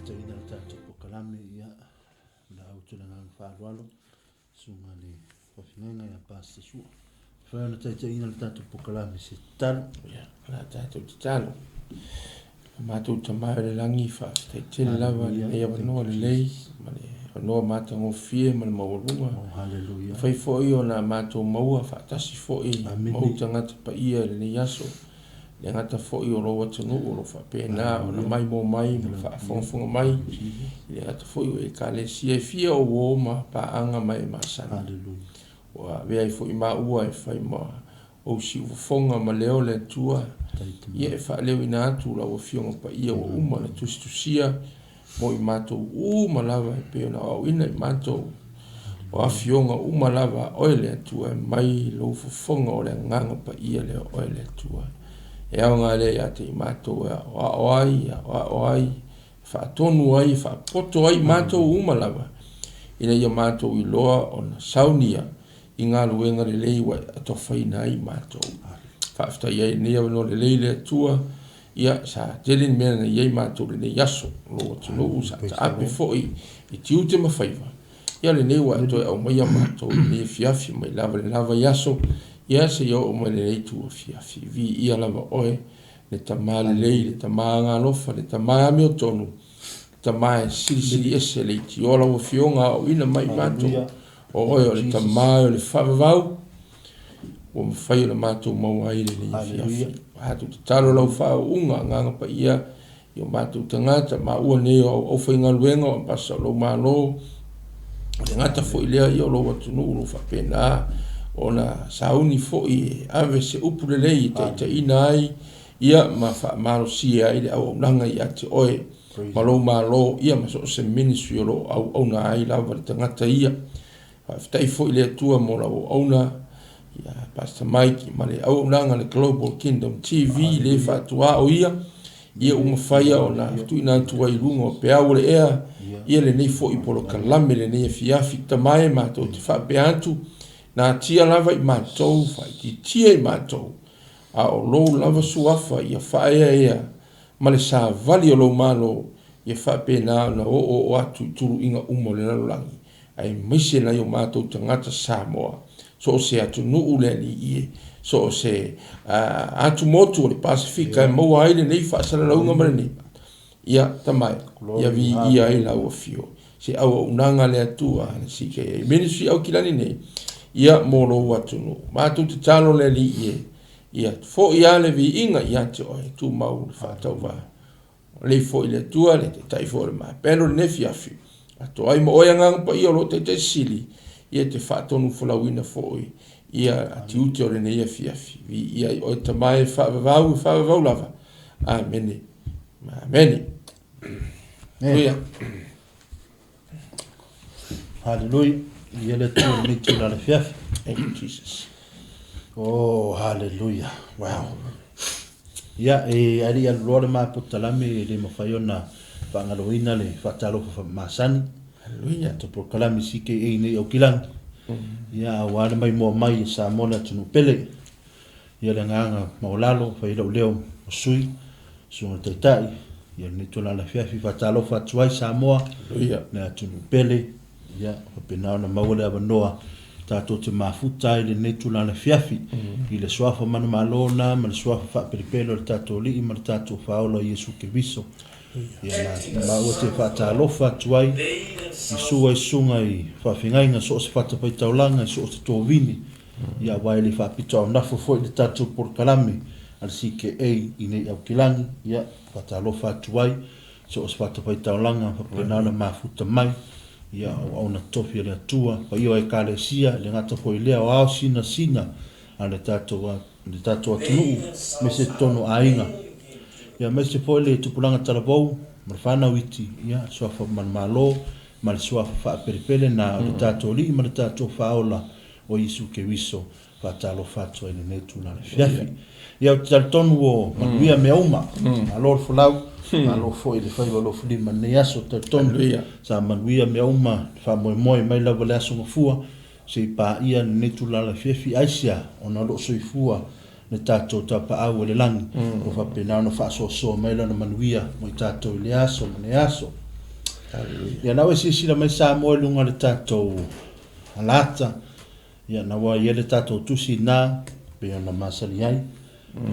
taina tatu pokalame ia la utula na faalo sunga le fafinga ya pasta su fa na taina tatu pokalame se tal ya la tatu talo matu tamare langi fa taitela lava le no le lei male no mata ngo fie mal mawulunga haleluya fai foi ona matu maua fa tasi foi mau tanga pa ia le yaso le ngata foi o lo tunu o fa pena ona mai mo mai fa fonfonga mai le ngata foi e kale si fie o ma pa anga mai masana haleluya wa ve ai foi ma ua e fai ma o si fonga ma leo le tua ia fa leo ina tu la o fionga pa ia o uma na tusia mo i mato uma lava e pe na o ina i mato o afionga uma lava oile tua mai lo fonga o le nganga pa ia le oile tua e au ngale ya te mato o ai fa tonu ai fa poto ai mato uma lava ina ia mato i loa ona saunia i ngā luenga le leiwa ato whaina i mato fa afta ia ni no le leile tua ia sa telin mena ia mato le yaso lo tunu sa ape foi i tiute ma faiva ia le nei wa to au mai mato le fiafi mai lava yaso ia se yo o mai le tu fiafi vi ia lava oe le tamale le tamanga lofa le tamanga mi tonu tamai sili ese le ti ola o fionga o ina mai mato o oe le tamai le favau o mawhai le mātou mau aile le fiafi. Hatu te talo lau whao unga nganga pa ia i o mātou tangata ma ua ne o whainga luenga o mpasa o lau mālo o le ngata fo i lea i o lau atunu uro whapena o na sauni fo i ave se upu le lei te ina ai ia ma wha mālo si ai le au nanga i ate oe ma lau mālo ia ma so se ministry o lau au na ai lau le tangata ia. Whaftai fo i lea tua mo lau au na ya Pastor Mike male au nanga le Global Kingdom TV le fatua o ia uma faia ona tu ina tu ai lunga o pe au le ea ia le nei fo i polo kalame le nei fiafi tamae ma to te fa pe antu na tia lava i matou fa i tia i matou a o lo lava suafa ia fa ea male sa vali o lo malo ia fa pe na o atu turu inga umo le langi ai mise na yo matou tangata Samoa so se atu nuu le li ie so se atu motu le Pasifika mo aile nei fa sala launga marani ia tamai ia vi ia ila o fio se au unanga le atua si ke ministry au kilani nei ia mo lo atu nu matu te talo le li ie ia fo ia le vi inga ia te oi tu mau fa tauva le fo ile tua le te tai fo le ma pero ne fiafi ato ai mo oanga pa ia lo te sili ia te whaatonu whalawina fōi, ia ati ute o rene ia fiafi, ia o te mai whaavavau lava. Amene. Amene. Hallelujah. Hallelujah. Ia le tū ni tū la fiafi. Thank you, Jesus. Oh, hallelujah. Wow. Ia ari al lore mai putalami le mawhaiona whangaloina le whatalofa masani. Hallelujah. To proclaim sike e nei AUCKLAND. Ia wale mai mo mai sa mona tunu pele. Ia le nganga maulalo fa ilo leo sui so te tai. Ia ni tula la fiafi fatalo fa tuai sa moa. Hallelujah. Na tunu pele. Ia pena na maule abanoa tato te mafuta ile ni tula la fiafi. Ile swafa man malona, mal swafa fa peripelo tato li mal tato faolo Yesu Kristo. Ia na maua te fatalo fa tuai. Isua isunga i whawhingainga so se whata pai taulanga so se tōwini ia waili whapita o nafo foi le tatu por kalame al CKA i nei AUCKLAND ia whatalo whatuai so se whata pai taulanga whapenana mafuta mai ia au na tofi le atua pa io e kalesia le ngata foi lea o ao sina le tatu atunu me se tono ainga ia me se foi le tupulanga talabou marwhana witi ia so whaman malo ma le sua fa peripele na le tato li ma le tato faola o Yesu Kristo fa talo fatso ene netu na le fiafi ia tal tonu o manuia me uma a lor fulau a lo foi le fai lo fuli ma ne aso tal tonu sa manuia me uma fa moi mai la vole aso fua se pa ia netu la le fiafi aisia ona lo soifua le tato tapa au le langi o fa pena no fa so mai la manuia mo tato le aso ne aso Ia na wasi sila mai sa mo lunga le tato alata. Ia na wa ia le tato tusi na pe na masali ai.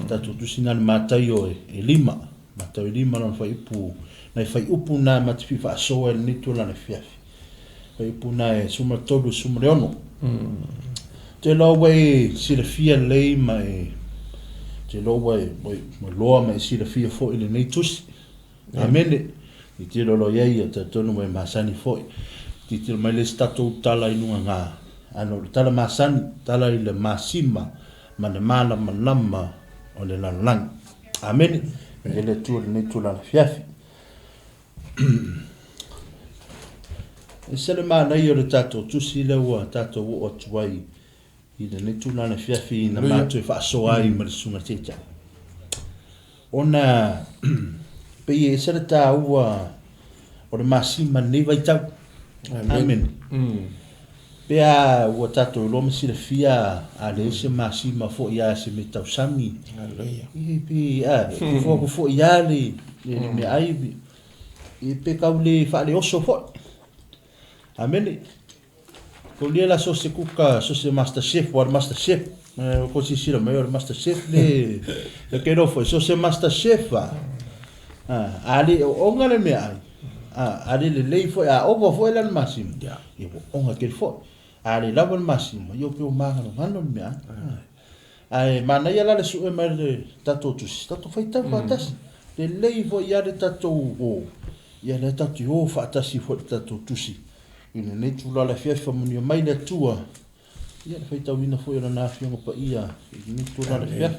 Tato tusi na MATAIO e lima. MATAIO lima na fai upu. Na fai upu na matifi fa so el nitu la na fiafi. Fai upu na e suma tolu suma leono. Te lo wai sila fia lei mai. Te lo wai mo loa mai sila fia fo ile nei tusi. Amene. I tiro lo iei te tonu mai masani foi. Ti tiro mai le stato tala inunga ngā. Ano tala masani, tala i le masima, ma le mana malama o le lalang. Amen. E le tua le nei tula na fiafi. E sele mana i o le tato tusi le ua tato o tuai. I le nei tula na fiafi na mātu e whaasoa ai ma le sunga teta. Ona... pe e sere tā ua o le masima nei vai tau. Amen. Pe a ua tato lo masi le fia a le se masima fo ia se me tau sami. I pe a fo ia le me aibi. I pe kau le fa le oso fo. Amen. Ko le la so se kuka so se master chef or master chef. Ko si sira maior master chef le ke ro fo so se master chef va. Ali onga le mea ai. Ali le lei foi a opo foi la masima. E onga ke foi. Ali la bon masima. Yo pe o maga no mano mea. Ai mana ia la le su e mai le tato tu. Tato fai ta fatas. Le lei foi ia le tato o. Ia le tato o fatasi foi tato tusi. Ina ne tu la fia fa munio mai le tua. Ia fai ta wina foi na afio pa ia. Ni tu la fia.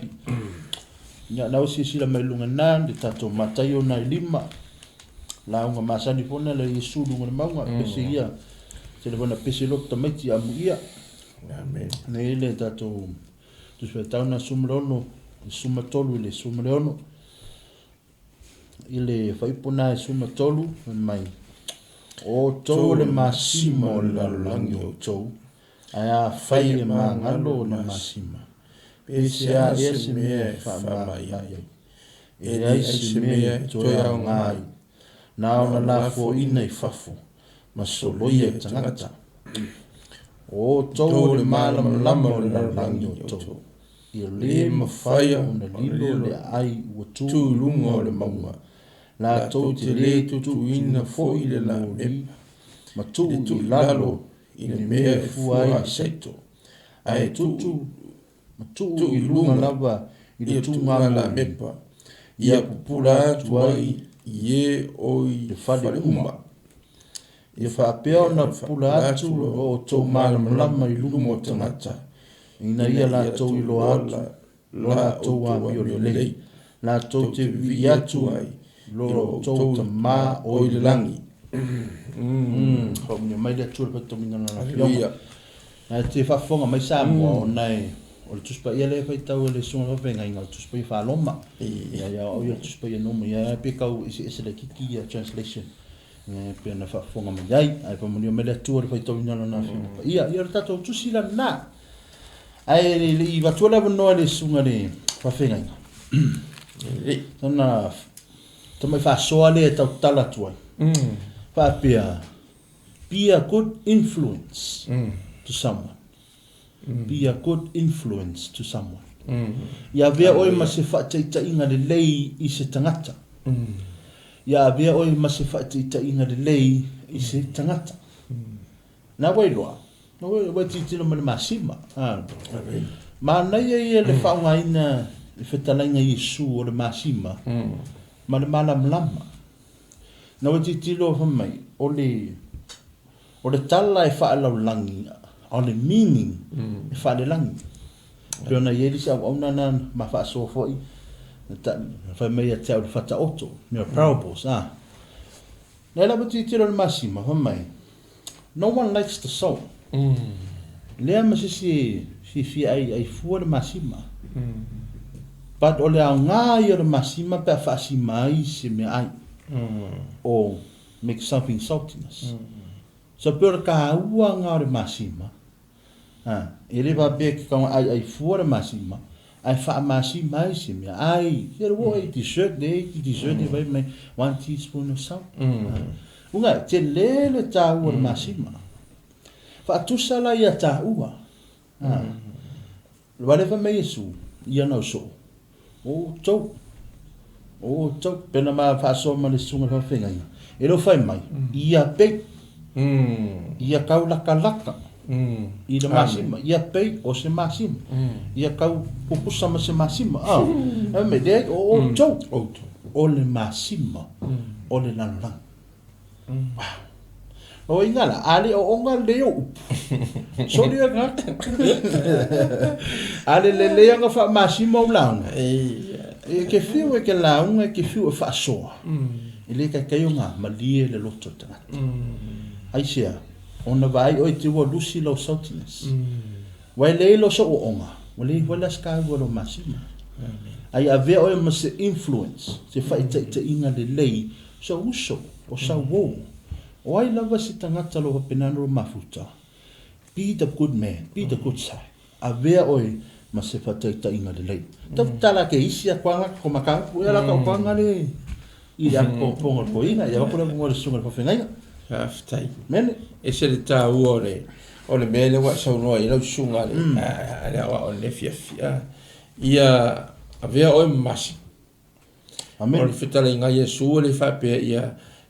Nya na osi sila mai lunga na de tato MATAIO na lima la unga masani pona le Yesu lunga maunga pese ia se le bona pese lo tamati amu ia. Amen. Ne le tato tu se tauna sumlono suma tolu le sumleono ile fai pona suma tolu mai o to le masimo la lango to aya fai mangalo na masima. Pese a ese mea whamai ai. E ese mea toia o ngai. Nao na la fo ina I whafo. Ma soloia e tangata. O tau le malam lama o le langi o tau. I le mawhaia o na lilo le ai ua tū lunga o le maunga. La tau te le tutu ina fo I le la mepa. Ma tū I lalo I le mea e fuai seito. Ai tutu tu I lunga lava I le tunga la mepa. Ia pupula tuai ie oi whale uma. Ia whapea na pupula atu o tau malam lama I lunga o tangata. Ina ia la tau I lo atu, la tau a mio lei. La tau te vi atu ai, lo tau ta ma o I le langi. Hau mia mai le atu le patomina na fionga. Na te whafonga mai Samoa o nei. O le tuspa ia le fai tau le sunga venga inga le tuspa I whaloma. Ia o ia tuspa ia noma ia pe kau isi le kiki ia translation. Pe na whafonga mai ai. Ai pa muni o me le atua le fai tau inana na whiunga. Ia le tato tusi la na. Ai I watua le wanoa le sunga le whawhenga inga. Tana tamai whasoa le tau tala tuai. Whapea. Be a good influence to someone. Be a good influence to someone. Ia vea oi ma se whaataita inga le lei I se tangata. Ia vea oi ma se whaataita inga le lei I se tangata. Nā wai loa. Nā wai titino ma le masima. Ma nai ia le whaunga ina le whetalainga Yesu o le masima. Ma le malam lama. Nā wai titino whamai o le tala e whaalau langi. On the meaning fa le lang pe ona yeli sa ona na ma fa so foi fa me ya tell fa ta auto me parables na la buti tiro le masima fa mai no one likes the soul le ma si ai fu le masima but ole a nga yo le masima pe fa si mai se me ai or make something saltiness so per ka ua nga le masima ele va be ka ai fora masima ai fa masima ai se me ai here wo I t-shirt de vai mai 1 teaspoon of salt Unga te lele ta ua le masima. Fa tusa la ia ta ua. Wale fa me Yesu ia na so. O tau. O tau pena ma fa so ma le sunga fa fenga ia. E lo fai mai. Ia pe. Ia kau laka laka. I le masima. Ia pe o se masima. Ia kau pupusa ma se masima. Me de o tau. O le masima. O le lalang. O ingala, ali o onga leo. So dia nga. Ali le lea nga fa masima o launga. E ke fiu e ke launga e ke fiu e fa soa. E le ka kayo nga, malie le loto tangata. Aisea, ona vai o te ua lusi lau saltiness. Wai le lo so o onga. Wale wala skai wala masima. Ai ave o ma se influence. Se fa ita inga le lei. So uso, o sa wo. O ai lava si tangata lo penano mafuta. Be the good man, be the good side. A vea oi ma se fataita inga le lei. Tau tala ke isi a kwanga ko makangu, e la ka kwanga le. I le ako pongo ko inga, ia wapura mungo le sunga ko whengainga. Haftai. Mene. E se le tā ua o le mele wa sau noa i lau sunga le. Ale awa o le fiafia. Ia a vea oi masi. Amen. O le fitala inga Yesu le whapea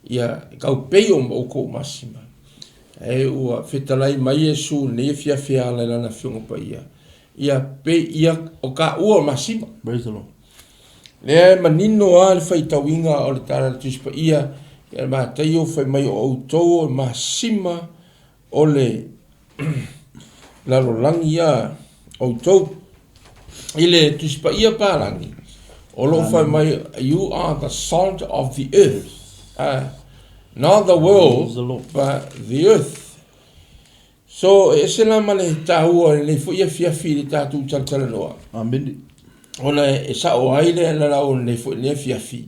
ia kau peo o ko masima. E ua fitalai mai Yesu ne fiafia ala lana fionga pa ia. Ia pe ia o ka ua masima. Praise the Lord. Le manino a le whaitawinga o le tara le tuspa ia. Ia le MATAIO whai mai o autou o masima o le lalolangi ia autou. Ile tuspa ia parangi. O lo whai mai, you are the salt of the earth. Not the world, but the earth. So, e se la male tahua le fu ia fiafi le tatu taltala noa. Amen. Ona e sa o aile la la o le fu le fiafi.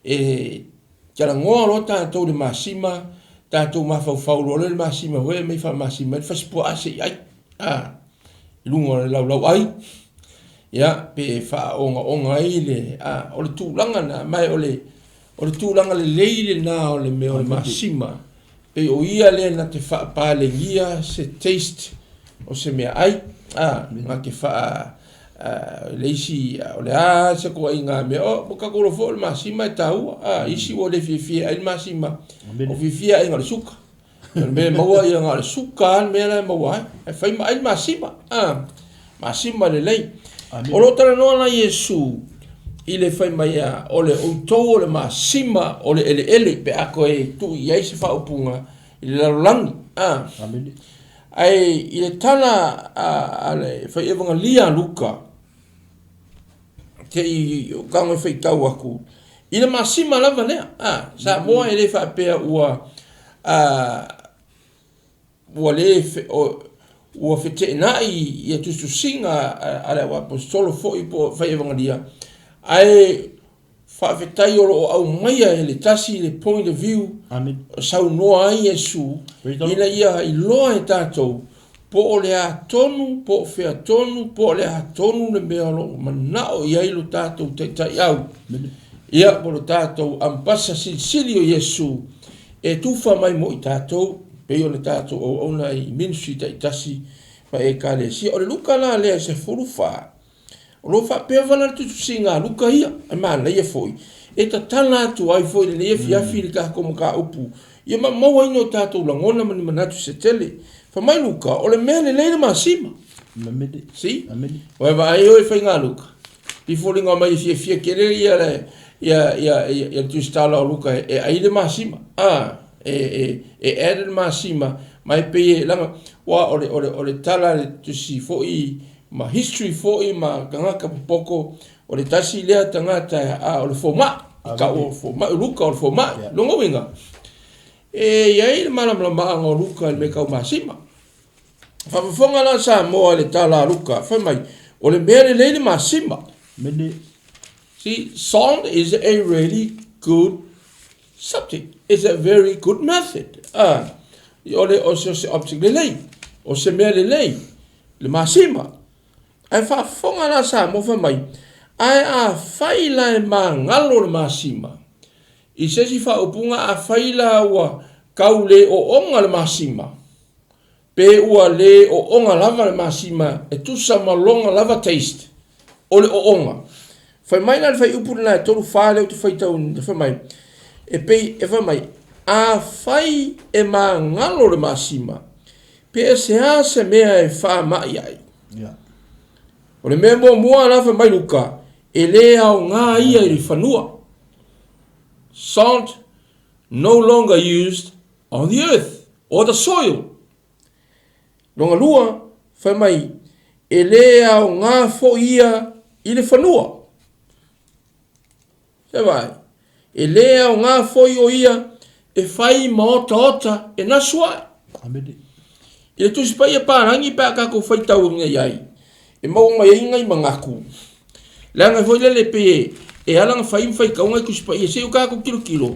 E tala ngoa lo tatu le masima, tatu mafau le masima, we me fa masima, fa spo ase ai. Lungo le lau ai. Ya, pe fa onga ile, o le tūlanga na, mai o le tūlanga le leile na o le meo le masima. Pe o ia le na te wha pāle ngia se taste o se mea ai. Nga ke wha leisi o le se koa i ngā mea. O ka koro fo le masima e tāua. Isi o le fia ai le masima. O fia ai ngā le suka. Mea maua i ngā le suka an mea le maua ai. E whaima ai le masima. Masima le lei. O lo tala noa na Yesu i le whai mai a o le outou o le masima o le ele pe ako e tu i eise whaupunga i le larolangi. Ai i le tana a le whai evanga lia luka te i kango e whai tau aku i le masima lava lea. Sa moa e le whaapea ua le ua fete nai ia tustu singa ala wa apostolo fo i po fai evangelia ai fa fetai o au mai e le tasi le point of view sau noa ai Yesu ina ia i loa e tātou po o le a tonu po fe a tonu po le a tonu le mea lo manao ia i lo tātou te tai au ia po lo tātou ampasa sili o Yesu e tufa mai mo i tātou pe o le tātou o ona i ministry ta itasi pa e ka le si o le luka la le se furufa o lo fa pe vala tu singa luka ia e mana ia foi e ta tala tu ai foi le fia fili ka como ka upu ia ma mo ai no tātou langona mani manatu se tele fa mai luka o le mele le masima si o va ai o fa nga luka before nga mai fia kere ia tu stala luka e ai le masima e era masima mai pe langa wa ole tala tu si foi ma history foi ma kanga poko ole tasi le tangata ole forma ka o forma luka o forma longo winga e ia mala o luka me ka masima fa fonga la sa mo ole tala luka fa mai ole bere le masima see sound is a really good subject. Is a very good method. Ole o se object le lei. O se mea le lei. Le masima. Ai fa fonga la sa mo fa mai. Ai a faila e ma ngalo le masima. I se si fa upunga a faila wa kau le o onga le masima. Pe ua le o onga lava le masima e tusa malonga lava taste. O le o onga. Fai mai na le fai upu na e toru wha leo te fai tau ni fai mai. E pei e fai mai. A fai e ma ngalo le masima. Pe e se mea e wha mai ai. O le mea mua na fai mai luka. E le au ngā ia i whanua. Salt no longer used on the earth or the soil. Longa lua, fai mai, e le au ngā fo ia i le whanua. Se vai, e le au ngā fo ia e fai maota e nasua. I le tusi pai e pārangi pā kako fai tau ngai ai. E maunga e ingai mangaku. Langa foi le pe e alanga fai kaunga ku spa e se o kako kilo.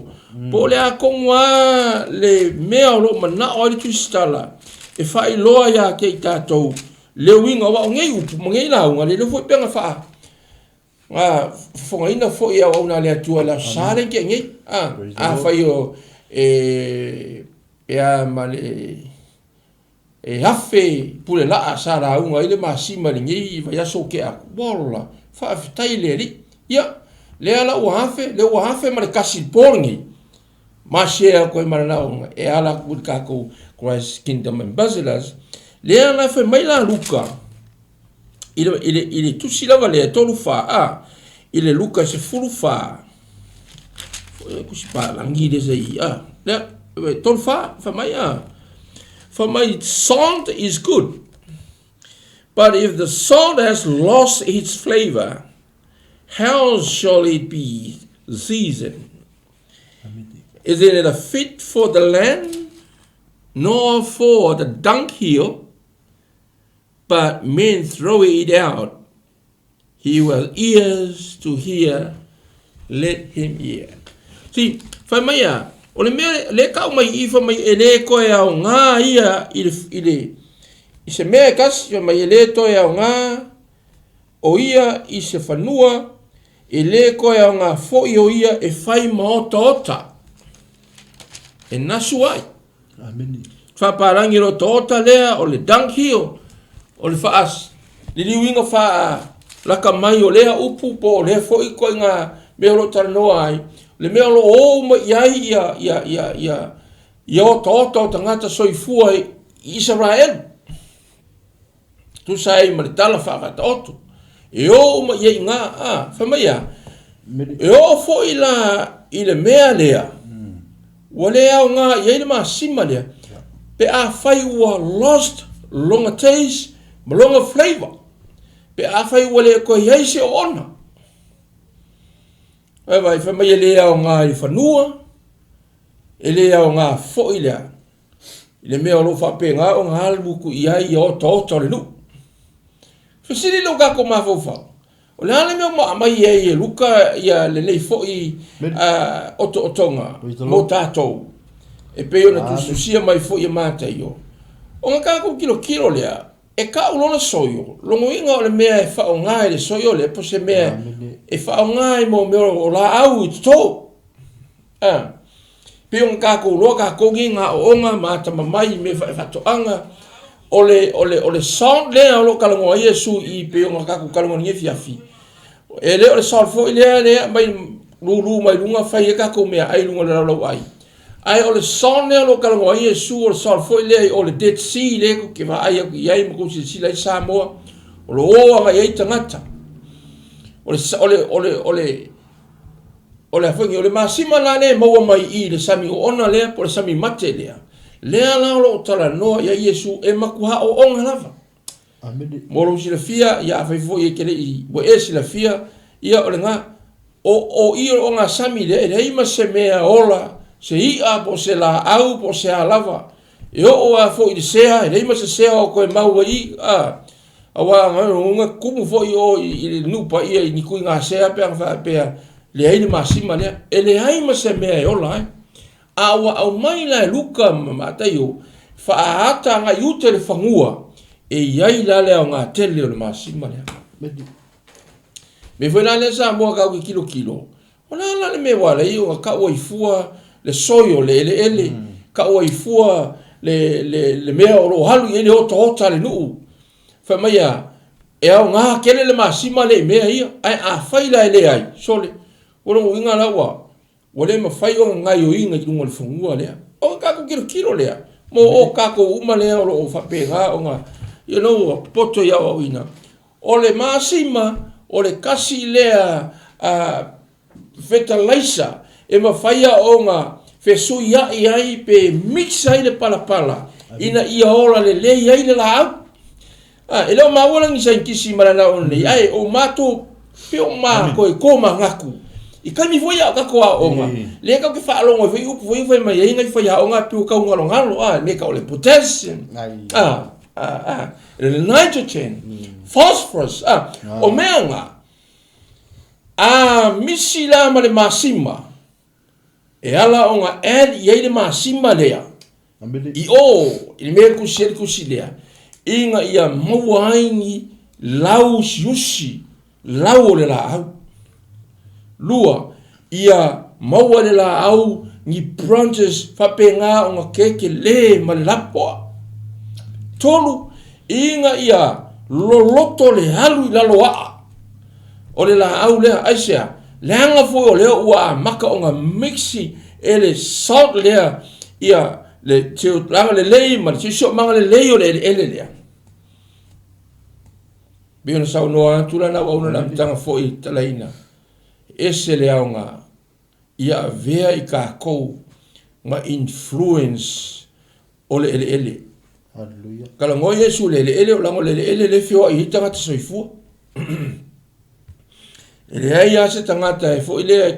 Po le a kongwa le mea lo mana o le tustala. E fai loa ya ke tatou. Le winga wa ngai upu ngai la nga le foi penga fa. Fonga ina foi ya ona le atua la sale ke ngai. Fai o e a male e hafe pule la sara unga ile masima ngai vai aso ke a bola. Fa fitai le ri ya le ala o hafe ma le kasi porngi ma share ko ma na e ala ku ka ko Christ Kingdom Ambassadors le ala fe mai la luka ile tu sila vale tolu fa ile luka se fulu fa ku si pa langi de sei le tolu fa mai salt is good. But if the salt has lost its flavor, how shall it be seasoned? Is it a fit for the land, nor for the dunghill? But men throw it out. He who has ears to hear, let him hear. See, whaimaya, o le mea le kau mai I whamai e le koe au ngā ia I se mea kasi mai e le toe au ngā o ia I se whanua e le koe au ngā foi o ia e whai maota e nasu ai whaparangi ro ota lea o le dunghill o le whaas li liwinga wha laka mai o lea upu po o lea foi koe ngā mea ro taranoa ai le mea lo o ma iai ia o ota o tangata soifua I Israel tu sai ma tala fa otu e o ma ye nga fa ma ya e o fo ile mea lea wale au nga ye le ma sima lea pe a fai wa lost longa taste longa flavor pe a fai wale ko ye se ona vai fa ma ye le au nga I fanua e le au nga fo ile mea lo fa pe nga o nga albu ku ia o to le nu Fisiri lo ka ko mafofa. O le ale me mai e luka ia le nei foi otonga mo tatou. E pe ona tu susia mai foi MATAIO. O nga ka ko kilo lea. E ka ulona soyo. Longo inga o le mea e fa o nga le soyo le po se mea e fa o nga mo me o la au to. Pe on ka ko lo ka ko nginga o nga mata mai me fa to anga. Ole salt le o kalango Yesu I pe o ka ku kalango ni fiafi e le ole salt fo le mai lu mai lunga fai ka ko me ai lunga la ai ole salt le o kalango Yesu o salt fo le ole Dead Sea le ko ke va ai mo ko si le Samoa o nga ai tangata ole fangi ole masima la le mo mai I le sami ona le por sami mate le Lea la lo tala no ya Yesu e makuha o onga lava. Amen. Moro si la fia ya fai fo ye kele I bo e si la fia ia o nga o I o nga sami le e ima se mea ola se I a po se la au po se a lava. E o a fo I sea e ima se sea o ko e mau I awa nga kumu fo I o I nupa I ni ku nga sea pe fa pe le ai ma sima le e le ai ma se mea ola awa au mai la luka MATAIO fa ata nga yute le fangua e yai la le nga tele le masima le me foi la le sa mo ka kilo ona la le me wala I o ka o ifua le soyo le ele ka o i fua le mea o lo halu i le o tohota le nuu. Fa mai e au ngā kele le masima le mea ia, ai a whaila e le ai, sole, o inga laua, o le ma whai o ngai o inga i lunga le whangua lea, o kako kiro lea, mo o kako uma lea o lo o whapenga o ngā, you know, poto ia o ina. O le masima, o le kasi lea fertilizer, e ma whaia o ngā whesui ai pe mix ai le palapala, ina ia ola le lei ai le la au. E leo mawalangi sa inkisi marana o nei, ai o mato peo ma koe koma ngaku. I kaimi foi a kako a onga. Le ka ke whaalonga foi upu foi mai e ingai foi a onga peo kau ngalo ngalo, me ka o le potassium. Le nitrogen, phosphorus, o mea ngā. Misi la ma le masima. E ala onga add i le masima lea. I i mea kusi lea. Inga ia mauaingi lau siusi, lau o le la au. Lua, ia maua le la au ni branches whapenga o ngā keke le ma le lapoa. Tolu, inga ia loloto le halu i lalo a. O le la au lea aisea, leanga foi o leo ua maka o ngā mixi e le salt lea ia le teo langa le lei ma le teo manga le lei o le ele lea. Biona sau noa tula na wauna na tanga foi talaina. Ese le au ngā ia vea i ka kou ngā influence o le ele. Hallelujah. Kala ngoi Yesu le ele o lango le ele le fio i hitanga te soifua. Ele ai ase tangata e fo ile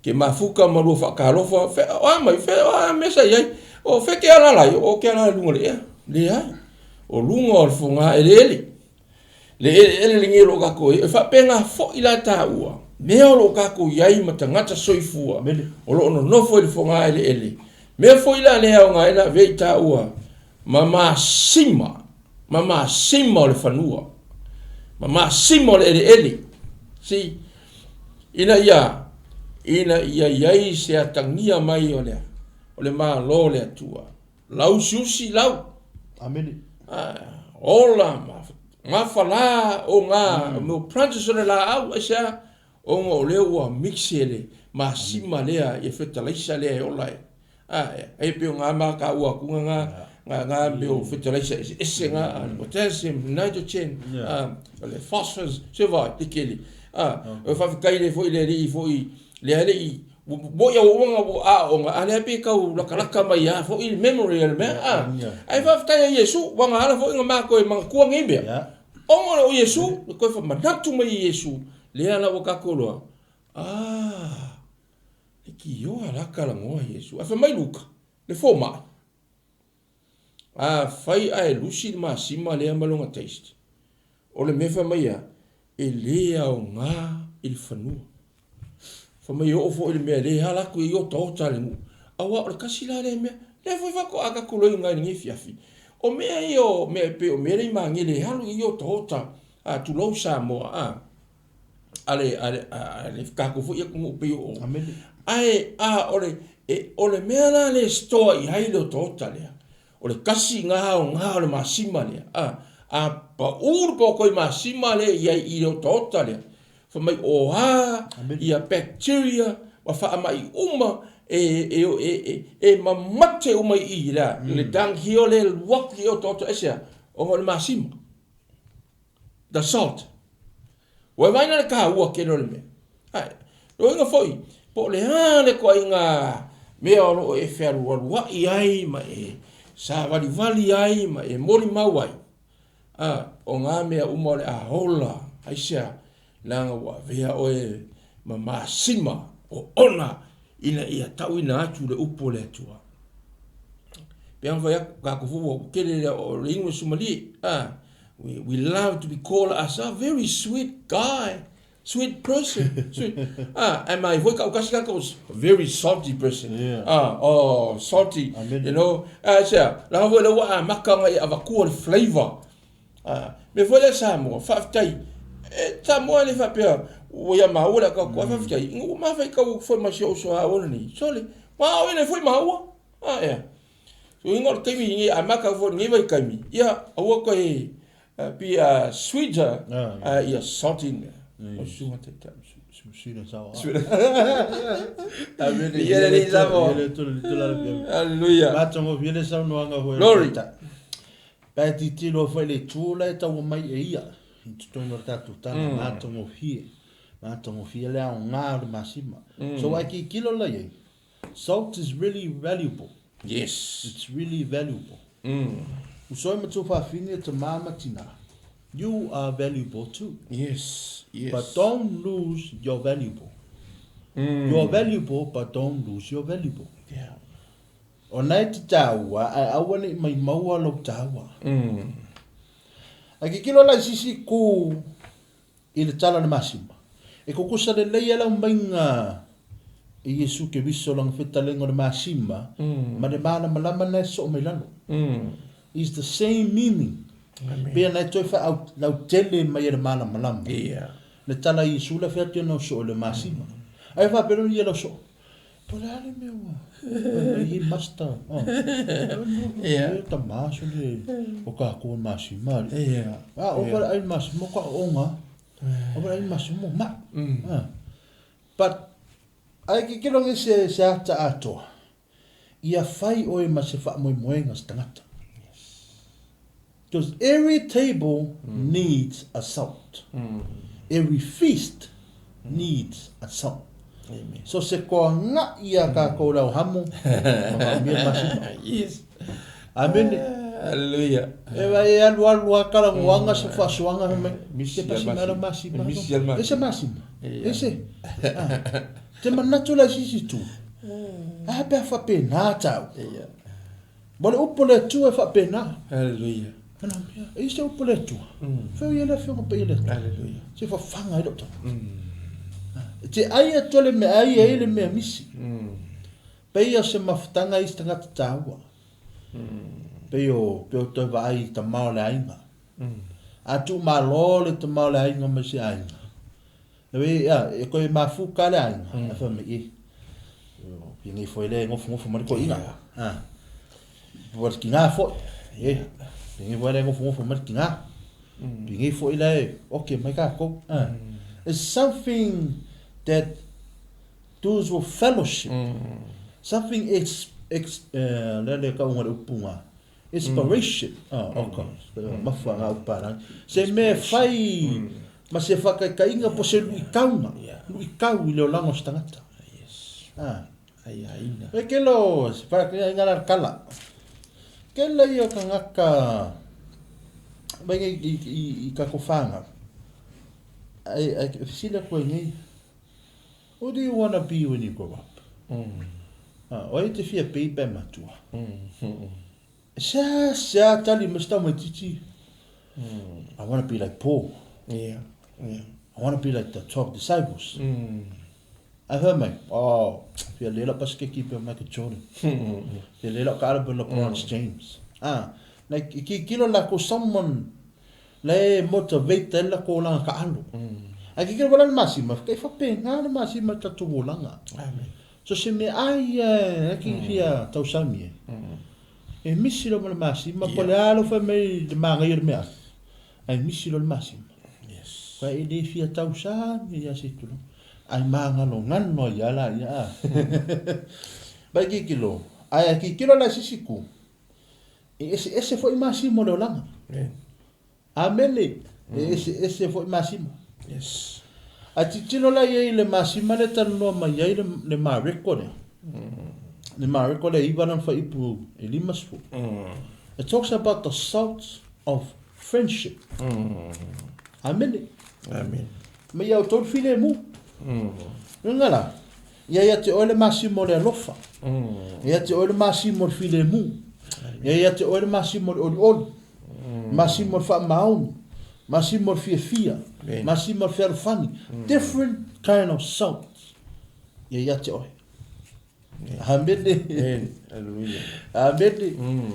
ke mafuka malu whakalofa, mesa iai, o wheke ala lai, o ke ala lunga le ai, o lunga o funga ele. Le ele lingi lo kako e whapenga fo ila ta ua, mea lo kako iai ma tangata soifua, o lo ono nofo ili funga ele. Mea fo ila lea o ngā ena vei ta ua, mama sima o le whanua, mama sima o le ele. Si, ina ia iai se atangia mai o le maa lo le atua. Lau siusi lau. Amene. Ola ngā whala o ngā meu branches o le la au aisea o ngā o leo ua mixi ele ma sima lea i fertilizer lea e ola e peo ngā maa ka ua kunga ngā meu fertilizer ese ngā potassium, nitrogen, le phosphorus, se vai, te keli. O whawhikai le fo i le rii fo i le ale i bo ia uanga bo a onga ale ape kau lakalaka mai a fo i memory ale mea ai whawhikai a Yesu wanga ala fo inga maa koe mga kua ngembea onga o Yesu koe whamanatu mai Yesu le ala o kakoloa e ki oa laka la ngoa Yesu a whamai luka le fo mai whai ai lusi maa sima lea malonga taste o le mefa mai a e lea o ngā il whanua. Whamai o ofo ili mea le halaku i o tau talengu. Awa o le kasi la le mea, le fwoi whako aka kuloi ngai ngi fiafi. O mea i o mea pe o mea rei maa ngi le halu i o tau ta tu lau sa moa ale kako fwoi aku pe o. Ai o le mea la le stoa i haile o tau talea. O le kasi ngā o le masima lea. Pa uru pa koi masima le i o tota le. Whamai o ia bacteria, wa wha mai uma mamate uma i la. Le dang hio le wak i o tota esea, o le masima. The salt. Wa vaina le kaha ua keno le mea. Ro inga foi, po le hane ko inga mea o e wherua i ai, ma sa vali ai, ma mori mau ai. O ngā mea uma le ahola, aisea, langa wa vea oe ma masima o ona ina ia tau ina atu le upo le atua. Peang vai aku kako fuwa kele o le ingo sumali, we love to be called as a very sweet guy, sweet person. Sweet. And my voice kasi kako was a very salty person. Yeah. Salty. Amen. You know, aisea, langa voi le wa makanga i avakua le flavor. Me foi le Samoa, whaftai. Samoa le whapea, o ia maua ka kua whaftai. Ngu mawhai ka foi masio so a ona ni. Sole, maa oe ne foi maua. ia so ingor kaimi ngi amaka fo ngi vai kaimi ia awa ko e pia sweeter ia salting o sunga te Sweeter sao. Ia le sao. Hallelujah. Matongo viele sao no anga ho. Glory. Pa ti tilo fa le tula e tau mai e ia. Tono tatu tana matongo fie. Matongo fie le au ngā masima. So ai ki kilo la ye. Salt is really valuable. Yes. It's really valuable. Usoi matu fa fine te mama tina. You are valuable too. Yes. Yes. But don't lose your valuable. You're valuable, but don't lose your valuable. Yeah. O nai te tāua, ai awane I mai maua lo tāua. Ai ki kilo la sisi ku I le tala na masima. E kukusa le leia lau mainga I Yesu ke viso lang whitalengo na masima, ma le mana malama na so me lano. Is the same meaning. Pea nai toi wha au lau tele mai e le mana malama. Yeah. Le tala I sula whiatia no so le masima. Ai wha pero ni e lo so. Pole ale meua. He master. Yeah. Ta maso le o ka ko masima. Yeah. O ka ai masima ka onga. O ka ai masima ma. But ai ki kilo ngi se ata atoa. Ia fai o e mase wha moenga stangata. Because every table needs a salt. Every feast needs a salt. Amen. So se ko nga ia ka ko lau hamu. Yes. Amen. Hallelujah. E vai alu akala wanga se fa swanga me. Misi masima. masima. Ese masima. Ese. Te manatu la sisi tu. Pe fa pena tau. Bole upole tu e fa pena. Hallelujah. Ese upole tu. Fe ia fe ko pe ile. Hallelujah. Se fa fanga i doctor. Te ai tole me ai ele me misi. Pe ia se maftanga I stanga taua. Pe o to vai ta mau le ainga. Atu malo le ta mau le ainga me se ainga. Ewe ya e ko mafu kale ainga. Fa me e. Pingi foi le ngofu mari ko ina. Por que nga foi. Pingi foi le ngofu mari kinga. Pingi foi le okay mai ka ko. It's something that those with fellowship. Something lele ka unga upunga. Inspiration. Okay. Mafa nga upara. Se me fai ma se whakakainga po se lui kaunga. Lui kau I leo lango stangata. Yes. Ai aina. E kelo, se whakakainga ngara kala. Kela I o ka ngaka mai I ka kofanga. Ai sila koe ngai. What do you want to be when you grow up? Oi te fia peipe matua. Sa tali masta mai titi. I want to be like Paul. Yeah. I want to be like the 12 disciples. I heard me. Fia lela paske kipe Michael Jordan. Fia lela ka ala LeBron James. Like kilo la ko someone le motivate la ko la ka alu. Ai kilo wala masima. Kai fa pena masima tatu volanga. Amen. So se me ai ki fia tau sami. E misi lo masima pole alo fa me de manga ir me. Ai misi lo masima. Yes. Ka e de fia tau sami ya se tulo. Ai manga lo ngano ya la ya. Ba ki kilo. Ai ki kilo la sisiku. Ese foi masima lo langa. Amele. Ese foi masima. Yes. A titilo la ye le masima le tano ma ye le mareko le. Le mareko le ibanan fa ipu e limasfu. It talks about the salt of friendship. Amen. Amen. Me ya tol file mu. Ngala. Ya te ole masimo le lofa. Ya te ole masimo le file mu. Ya te ole masimo le ol. Masimo fa maun. Masimo fia. Masimo funny. Different kind of salt. Ya te oi. Amen. Hallelujah. Amen.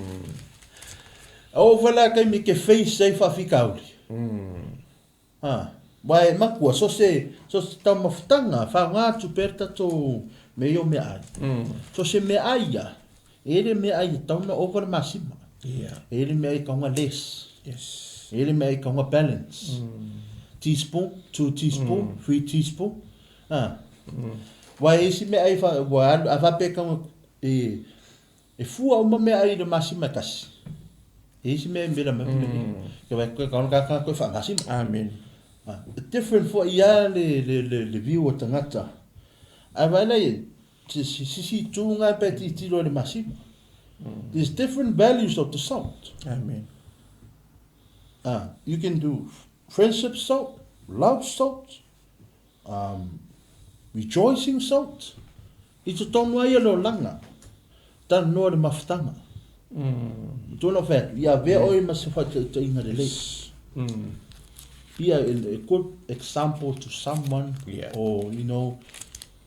O vala kai mi ke face sai fa fikauli. Vai makua so se tamaftanga fa nga tu perta to me yo me ai. So se me aia. Ele me ai tauna over masima. Yeah. Ele me ai kaunga less. Yes. Ele me ai kaunga balance. Teaspoon, 2 teaspoon, 3 teaspoon. Wai isi me ai wa ava pe kaunga e fua uma me ai de masima kasi. Isi me mbela me pule. Ke vai kaunga ka ko fa masima. Amen. Different for ia le view o tangata. Ai vai nei si tunga pe ti lo le masima. There's different values of the salt. Amen. You can do friendship salt, love salt, rejoicing salt. It's a tonu ai lo langa. Tan no le maftanga. Don't offend. Yeah, very oi mas fa te inga le le. Be a good example to someone, or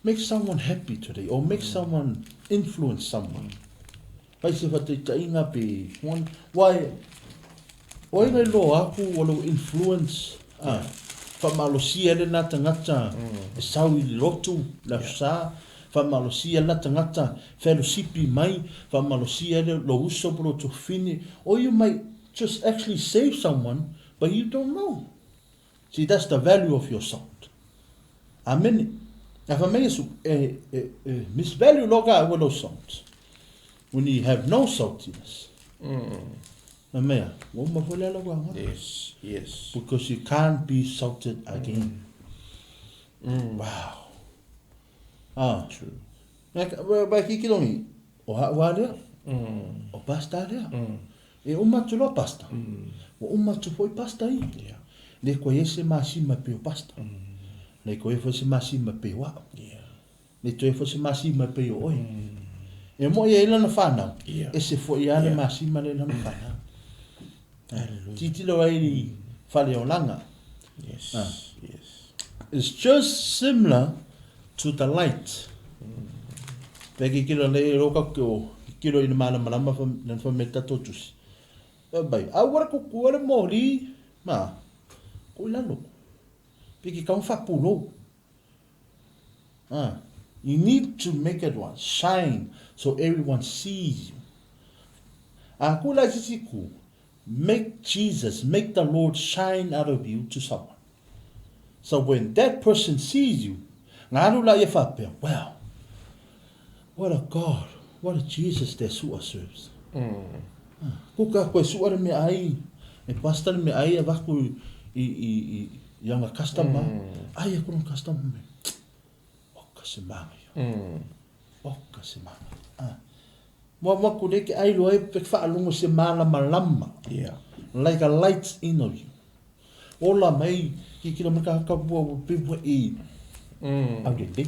make someone happy today, or make someone influence someone. Pai se fa te inga pe one why ngai lo aku o lo influence fa malosia le na tangata e sau I lotu la sa fa malosia la tangata fellowship mai fa malosia le lo uso pro to fini, or you might just actually save someone but you don't know. See, that's the value of your salt. Amen. If I may misvalue loga with those salts when you have no saltiness. Amen. Yes. Yes. Because you can't be salted again. Wow. True. Ba kikilongi o hawa lea o pasta lea e umatu lo pasta o umatu foi pasta I le ko ese masima pe o pasta le ko e fosse masima pe wa le to e fosse masima pe o oi e mo e la na fana ese foi ia le masima le na fana titi lo ai fale o langa. Yes. Yes. It's just similar to the light. Peki kilo le roka ko kilo ina mana malama fa meta totus. Bai, awara ko kuare mori ma ko lalo. Peki ka fa pulo. You need to make it one shine so everyone sees you. Kula sisiku. Make Jesus, make the Lord shine out of you to someone. So when that person sees you, wow, what a God, what a Jesus that Sua serves. Kuka koe suare me ai, e pastor me ai a waku I yanga customer, ai a kono customer me. Oka se manga yo. Oka se manga. Mo kudeke ai loe pe fa lungo se mala malama. Yeah. Like a light in of you. Ola mai ki kilo maka ka bo people I. Au de le.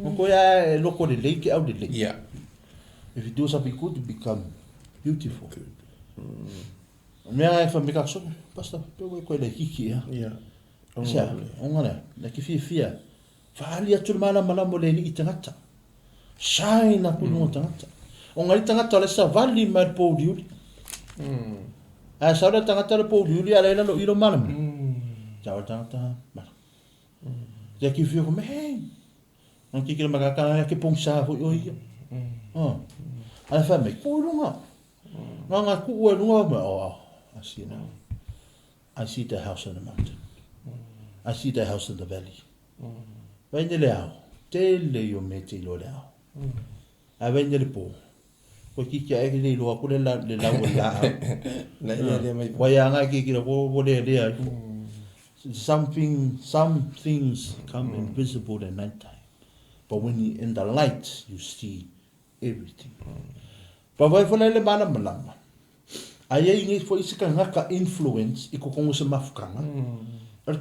Mo ko ya loko de le ki au de le. Yeah. If you do something good, you become beautiful. Me ai fa me ka so pasta pe ko le hiki ya. Yeah. Sia, ongana, na ki fia. Fa ali atu mala malamo le ni itangata. Shine up no tangata. O ngai tangata le sa vali mai po diuli. A sa le tangata le po diuli ala ina lo ilo malam. Ja o tangata mal. Ja ki fio me hey. An ki maka ka ke pong sa ho yo ia. Ala fa me po lunga. Nga ku o lunga me I see now. I see the house on the mountain. I see the house in the valley. Vai ne leao. Te le yo me te lo leao. A vende le po. Ko ki kia e le lo ko le la Le mai. Wa ya nga ki ki ko le le. Some things come invisible at night time. But when you in the light you see everything. But vai fa le mana malama. Ai ngi fo isika ngaka influence I ko kongo se mafukanga.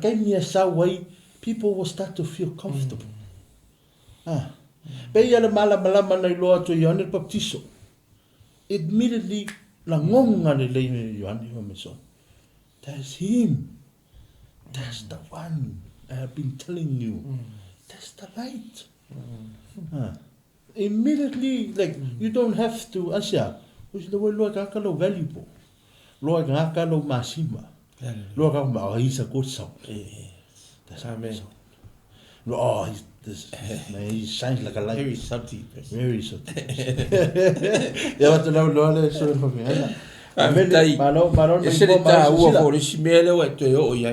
Kai mia sa way people will start to feel comfortable. Pe ia le mala nei loa to Ioane Baptiso. Immediately la ngonga le Ioane o meso. That's him. That's the one I have been telling you. That's the light. Immediately, like you don't have to asia. Which the way loa ka lo valuable. Loa ka lo masima. Loa ka ma isa ko so. That's amen. This may shine like a light. Very subtle. Very subtle. Ya watu na uloale so for me. Amendai. Manon e se le ta ua ko le simele wa to yo ya.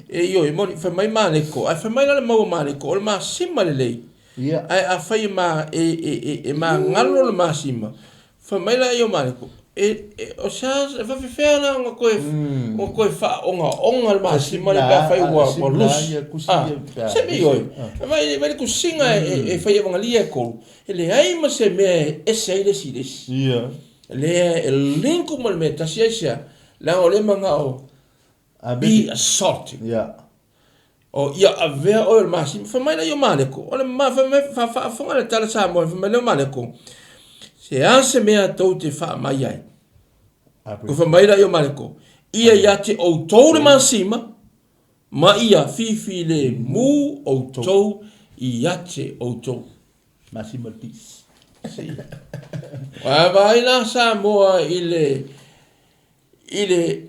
E yo e moni fa mai mane ko. Ai fa mai na mau mane ko. Le ma sima le le. Yeah. Ai a fa ma e ma ngalo le ma sima. Fa mai la yo mane ko. O sa fa fe na ngo ko fa onga le ma sima le ka fa wa lus. Se me yo. Vai ku singa e fa yo ngali ko. Ele ai ma se me e se le si des. Yeah. Le linku mal meta sia la ole manga o be assaulting. Yeah. O ia avea o el masim fa mai na yo mane ko. Ole ma fa fa le tala sa mo fa mai le mane ko. Se anse me a tou te fa mai ai. Ko fa mai na yo mane ko. Ia ya te o tou le masima ma ia fifi le mu o tou ia te o tou masima peace. Wa vai na sa moa ile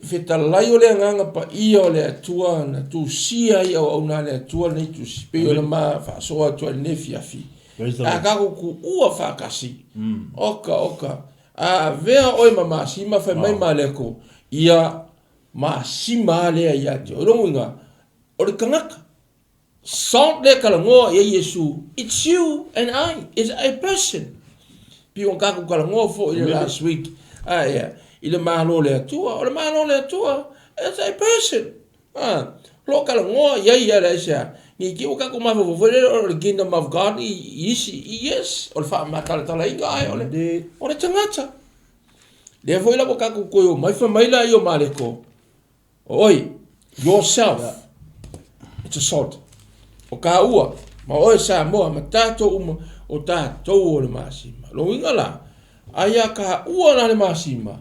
fetalai o le nganga pa ia o le atua na tu sia ia o na le atua nei tu spe o le ma fa so atua le nefiafi. A ka ku ua fa kasi. Oka. A vea oi mama sima fa mai maleko ia ma sima le ia te o ronga o le kangaka. Salt le kalangoa ia Yesu. It's you and I is a person. Pion kaku kalangoa fo ile last week. Yeah. Ile malo le atua. O le malo le atua. It's a person. Lo kalangoa ia le sia. Ni ki o kaku mafu fo le kingdom of God. Yes. O le fa matala tala inga ai o le tangata. Le fo ila ko kaku ko yo mai fa mai la yo maleko. Oi, yourself. It's a salt. O ka ua, ma oe sa moa, ma tato uma, o tato o le masima. Lo inga la, aia ka ua na le masima,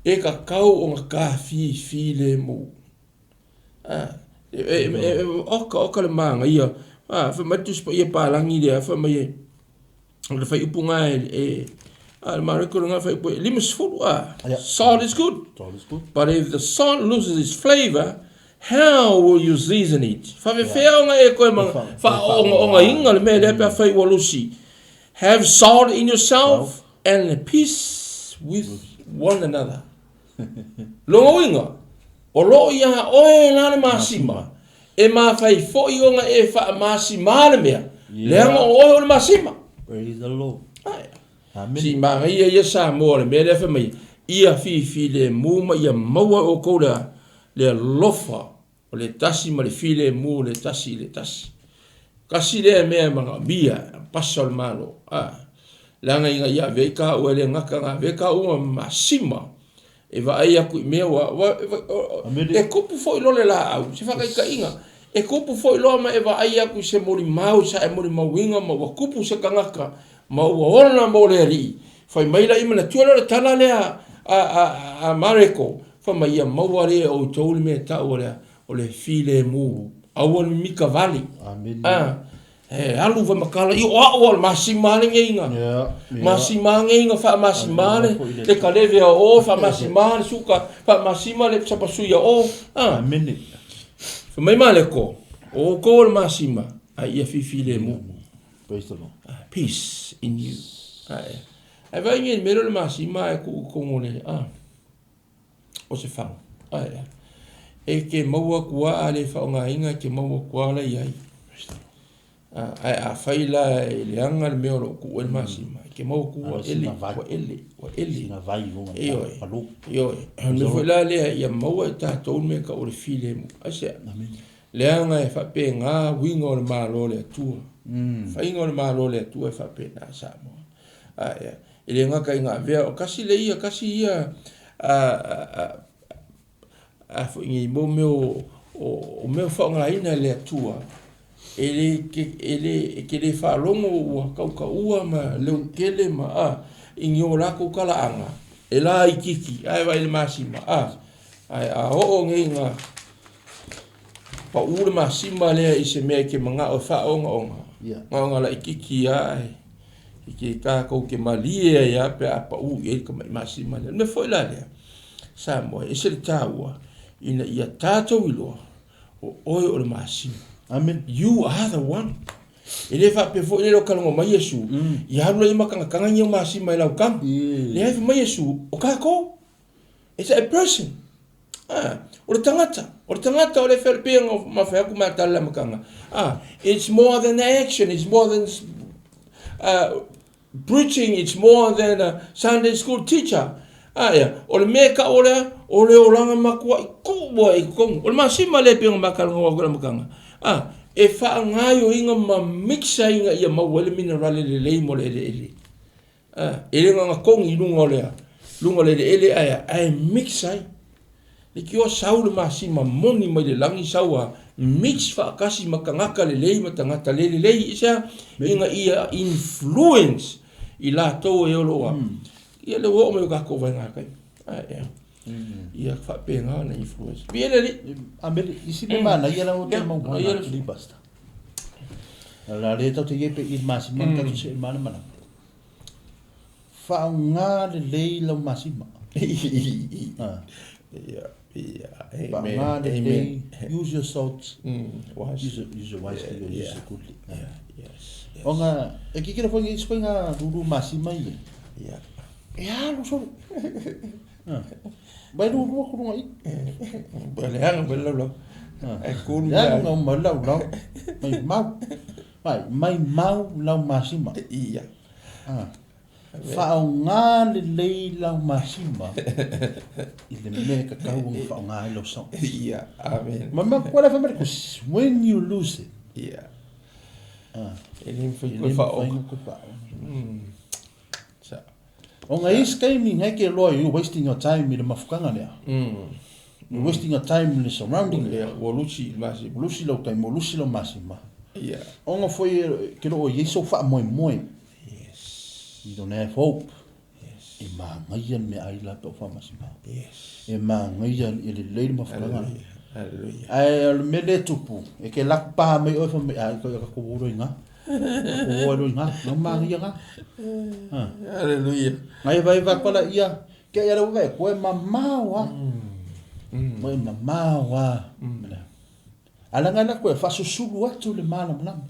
e ka kau o nga ka fi le mu. Oka le manga ia, fa matus pa ia palangi lea, fa mai e, le fai upunga le mareko nga fai upunga, limus fulu, salt is good. But if the salt loses its flavor, how will you season it? Fa fe nga e koe manga. Fa onga inga le me le pe fai walusi. Have salt in yourself and peace with one another. Longo inga. O lo ia oe na le masima. E ma fai fo i e fa masima le mea. Le anga oe le masima. Praise the Lord. Amen. Si ma ia sa mo le me le fa mai. Ia fi le muma ia maua o koura. Le lofa o le tasi ma le file mu le tasi. Kasi le mea manga bia pasal malo. Langa inga ia veka o le ngaka nga veka o masima. E va ai aku mea e kupu fo ilo le la au. Se whaka ika inga. E kupu fo ilo ma e va ai aku se mori mau sa e mori mawinga ma wa kupu se kangaka. Ma ua ona mo le ri. Fai maila ima na tuala le tala le a mareko. Fa mai ia mauare o touli me ta o le file mu au ni mika vali. Amen. Alu va makala i o masima le inga. Masima inga fa masima le kaleve o fa masima suka fa masima le sapasuya o. Amen. Fa mai male ko o ko le masima ai ia file mu. Praise the Lord. Peace in you. Ai vai ngi mero le masima e ku ngole o se whao. E ke maua kua a le whaonga inga ke maua kua la iai. Ai a whaila e leanga le meo lo ku el masima. Ke maua kua wa ele. Sina vai vunga. Eoi. Me whaila lea ia maua e tātou me ka o le file mu. Asea. Leanga e whape ngā winga o le mālo le atua. Whainga o le mālo le atua e whape nā sa moa. E le ngaka inga vea o kasi le ia, kasi ia fo ngi mo meu fa nga ina le atua ele ke le fa longo wa ka ua ma le kele ma ingi ora ko kala anga ela ikiki ai vai le masima ai o nginga pa ule masima le i se me ke manga o fa onga nga la ikiki ai ke ka ko ke malia ya pe apa e ka masima le me foi la le sa mo e se taua ina ia tato ilo o le masima. Amen. You are the one. Ele fa pe fo ele lo kalongo mai Yesu. Ya lo ima kanga ngi masi mai lau kam. Le have mai Yesu o ka ko. It's a person. O tangata o le felping of ma fa ku mata la makanga. It's more than action, it's more than preaching, it's more than a Sunday school teacher. O le meka o le oranga makua ko boy ko. O masima le ping makalongo o makanga. E fa ngayo inga ma mixa inga ia ma wale minerale le mo le ele. Ele nga kong i lunga le ele ai mixa. Le kio saul ma si ma moni mai le langi saua mix fa kasi makangaka le matangata le isa inga ia influence i la to e loa. Ia le wo me ka ko vai nga kai. Ia fa penga na influence. Biele amel isi me mana ia la o te mo li basta. La le to te yepe il masima ka se mana. Fa nga le la masima. Amen. Use your salt. Use your wisely. Use it goodly. Yes. Onga e kikira fo ngi spinga ruru masima ia. Ya lo so. Vai do ko no ai. Bale ang belo. E kun ya no malo no. Mai mau lau masima. Ia. Faunga le lau masima. Ile me ka kau faunga lo so. Ia. Amen. Mama kwala fa merkus when you lose it. Ia. Ele foi fa o. Onga iskai ni ngeke lo you wasting your time in mafukanga lea. You're wasting your time in the surrounding lea. Woluchi masi. Lusi lo time, lusi lo masima. Yeah. Onga foi que lo yeso fa moi. Yes. You don't have hope. Yes. E ma ngayan me ai la to fa masima. Yes. E ma ngayan ile le mafukanga. Hallelujah. Ai me le tupu. E ke lak pa me o fa me ai ko ko uro nga. No magia. Hallelujah. Ngai vai pala ia. Ke ia lo vai ko mamawa. Mai mamawa. Ala ngana ko fa susulu atu le mana mlam.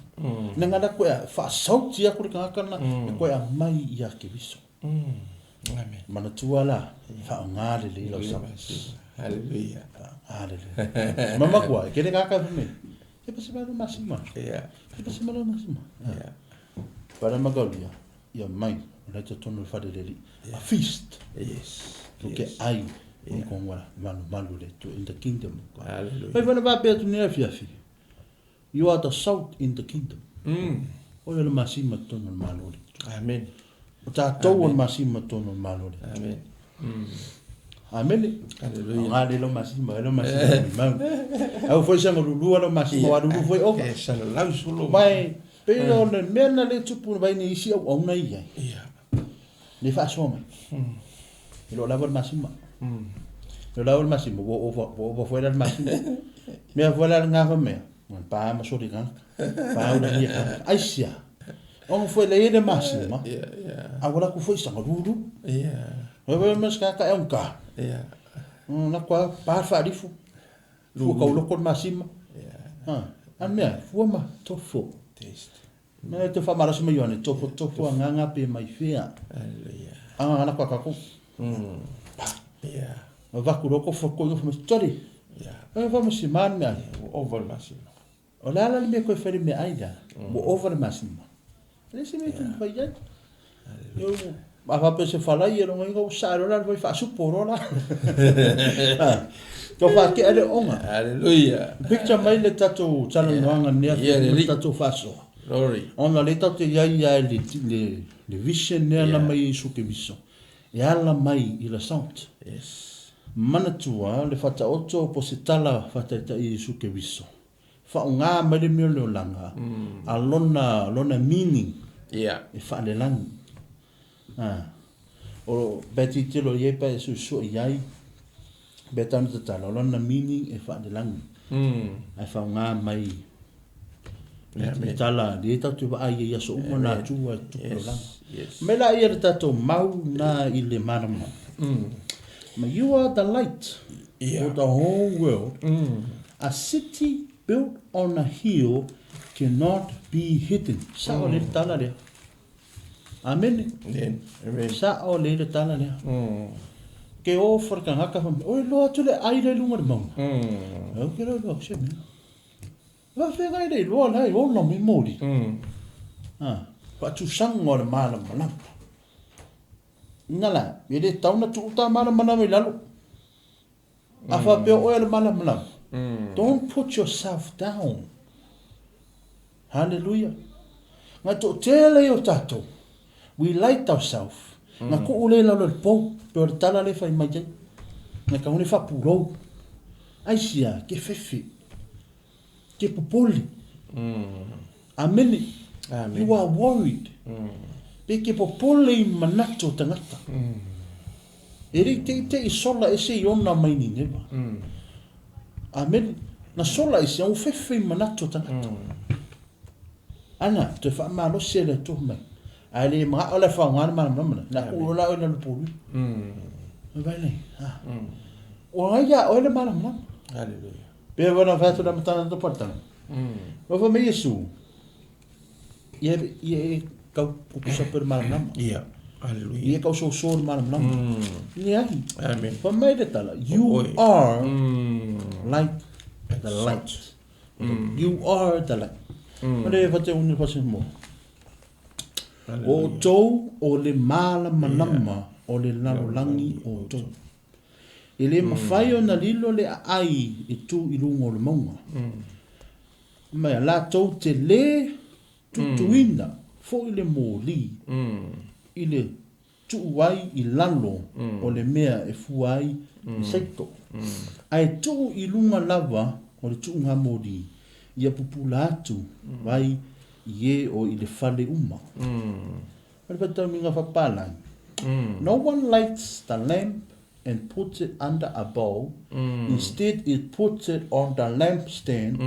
Ngana ko fa sauti ya ko kana ko mai ia ke biso. Amen. Mana tuala fa ngale le lo sa. Hallelujah. Hallelujah. Mama ko ke le ka me. E pasi malo masima. Yeah. E pasi malo masima. Yeah. Para magalia, ia mai, na te tonu whadereri. A feast. Yes. Luke ai, ni kongwa, malu le, to in the kingdom. Hallelujah. Pai wana wapea tu nea fiafi. You are the salt in the kingdom. O ia le masima tonu malu le. Amen. O ta tau on masima tonu malu le. Amen. Amen. Hallelujah. Ngā lo masima, mau. Au foi sanga lulua lo masima, wa lulu foi oka. E sana lau solo. Mai, pero le mena le tupu vai ni isi au na ia. Ia. Le fa so mai. Lo lava masima. Lo lava masima, bo fuera masima. Me fuera nga fa me. Man pa ma so diga. Pa una ia. Aisia. On foi le ide masima. Ia. Agora ku foi sanga lulu. Ia. Wa mas ka e ka. Ia. Na kwa pa fa rifu. Fu ka lo kon masima. Ia. Mea, fuama tofu. Taste. Me te fa mara sima yone tofu nganga pe mai fea. Hallelujah. Ana kwa kako. Yeah. Va ku roko fo ko no story. Yeah. Va mo siman me. Over masima. O la me ko feri me aida. Mo over masima. Le se me tu vai ya. Yo va pe se fala e no ngo sa ro la vai fa su porola. To fa ke ale onga. Hallelujah. Picture mai le tatu tala nganga ne le tatu faso. Glory. Ona le tatu ya le vision ne na mai su ke viso. E ala mai i la sant. Yes. Mana tua le fata oto po se tala fata i su ke viso. Fa nga mai le mio le langa. Lona meaning. Yeah. E fa le lang. O beti te lo ye pa su yai. Betan te tala lona meaning e fa le lang. Ai fa nga mai. Le tala le tatu ba ai ya so una tua tu lang. Yes. Me la ia tatu mau na i le marama. You are the light of the whole world. A city built on a hill cannot be hidden. Sa o le tala lea. Amen. Amen. Sa o le tala lea. Ke o whakangaka whamai, oi loa tule aire lunga de maunga. Au ke loa se mea. Wa whengai rei loa lai, o no mi mori. Watu sango le mala malama. Ngala, ele tauna tu uta mala malama ilalu. Afa pe o le mala malama. Don't put yourself down. Hallelujah. Nga to tele o tato. We light ourselves. Nga ko ule la le po, pe o tala le fai mai. Nga ka une fa puro. Ai sia ke fefe. Ke popoli. Amen. You are worried. Pe ke popoli manato tangata. Eri te isola ese iona mai ni neba. Amen. Na sola ese au fefe manato tangata. Ana te fa malo se le to mai. Ale ma ole fa ngana mana na ku la ona le polu. Vai le. O ya ole mana mana. Hallelujah. Pe wana fa to na mata to porta. O fa me Yesu. Ye ka ku sa per mana. Yeah. Hallelujah. Ye ka so mana mana. Ya. Amen. Fa me de tala. You are like the light. You are the light. Mare fa te uni fa se mo. O tau o le mala manama o le larolangi o tau. E le mawhai o na lilo le ai e tu i rungo o le maunga. Mai la tau te le tutuina fo i le mōli. I le tuuai i lalo o le mea e fuai i seito. Ai tu i runga lava o le tuunga mōli. Ia pupula atu vai ye o i le fale uma. No one lights the lamp and puts it under a bowl. Instead, it puts it on the lampstand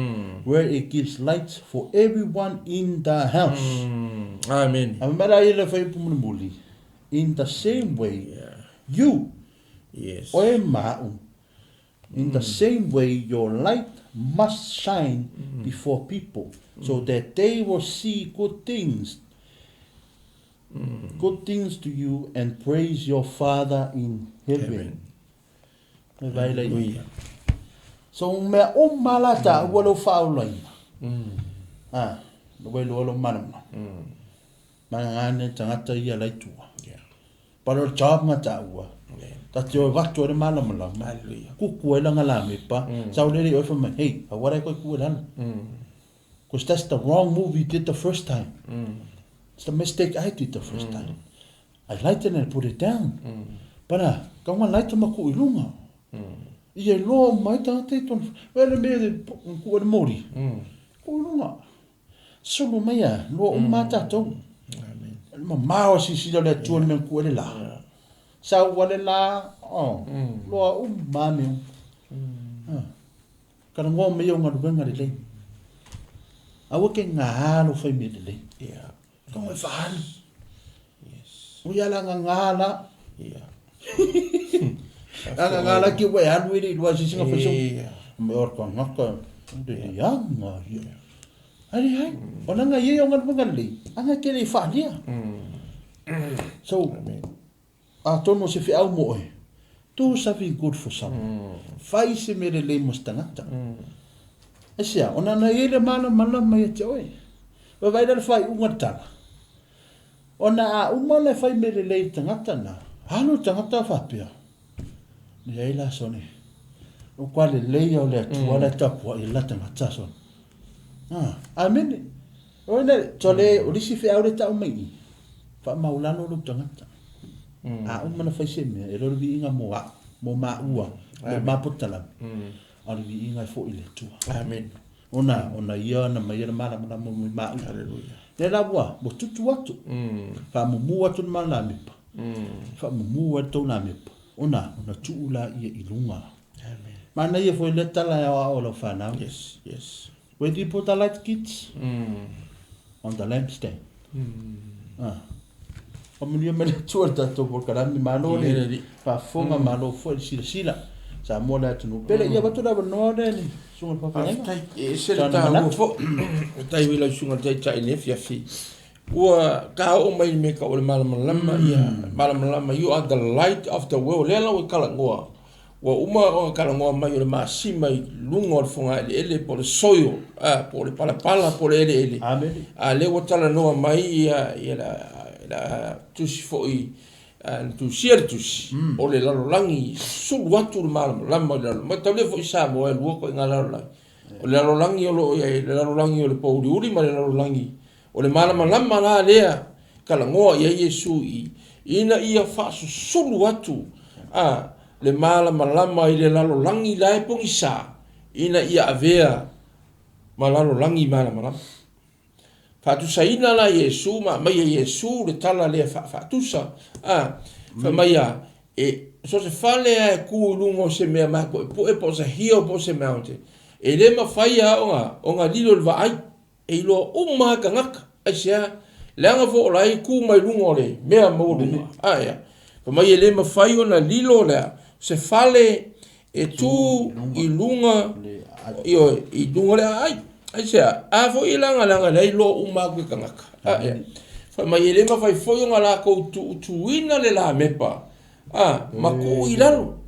where it gives light for everyone in the house. Amen. In the same way, you, in the same way, your light must shine before people, so that they will see good things to you and praise your Father in heaven. Hallelujah. So me o malata walo faulai. Walo manama. Mangane tangata ia laitua. Pero job ngata ua. Tati o watu o malamala. Kuku ela ngalame pa. Sa ulele o fa me, hey, what I ko ku lan. Because that's the wrong move you did the first time. It's the mistake I did the first time. I lighted and I put it down. Para, kaunga lighta maku ilunga. Ia lo mai tate ton. Wele me ku o mori. Ku ilunga. Solo maya lo o mata to. Ma mao si le tuon men ku la. Sa wale la lo mami. Kana ngo me yo ngadu benga le. Awa ke ngalo fai me le. Yeah. Kau e whahani. Yes. Uia la ngala. Yeah. Anga ngala ki we anu ili lua si singa faso. Me orka ngaka. De yanga. Ari hai. Ona nga ye onga ngali. Anga ke le whalia. So, a tono se fi au mo e. Do something good for someone. Fai se me le mustangata. Asia, ona na ele mana mai te oi. Wa vai le fai unga tala. Ona a uma le fai me le tangata na. Hano tangata fa pia. Ni ai la sone. O kwa le o le tua le tapu i la tangata son. Amen. Ona tole o lisi fi au le tau mai. Fa maulano lu tangata. A uma na fai se me e lo vi inga mo ma ua. Mo ma potala. Ari vi inga fo ile tua. Amen. Ona ia na mai na mala mo ma. Hallelujah. Le la boa, mo tutu atu. Fa mu atu na la mipa. Fa mu atu na mipa. Ona tuula ia ilunga. Amen. Mana ia foi le tala ya o lo fa na. Yes, yes. Where do you put the light, kids? On the lampstand. Familia me le tuata to por karami malo le. Fa fonga malo foi sila. sa mo la tunu pele ia batu da no ni sunga papa tai se ta o fo tai wila sunga tai ne fi ua ka o mai me ka o malama ia malama you are the light of the world lela o kala ngoa wa uma o kala ngoa mai o le masima lungo o fonga ele po le soyo po le pala po le ele amen le o tala no mai ia la tusi foi tu siertus o le lalolangi sulu watu le malama ma tau foi sa mo e luoko i ngala o le lalolangi o lo ia le lalolangi o le pauri uri ma le lalolangi o le malama la lea kala ngoa ia Yesu ina ia fasu sulu watu le malama lama i le lalolangi la e pongi sa ina ia avea ma lalolangi malama lama fatusa ina la Yesu ma mai Yesu le tala lea fatusa fa mai so se fale e ku lungo se mea mako po se hio po se mountain le ma faia onga lilo le vai e lo uma ka ngaka asia langa fo lai ku mai lungo le mea mo ia fa mai le ma fai ona lilo le se fale e tu i lunga i lunga le ai asia fo ilanga le lo uma ka ngaka ia fa mai le ma fai fo ona la ko tu ina le la mepa ma ku ilalo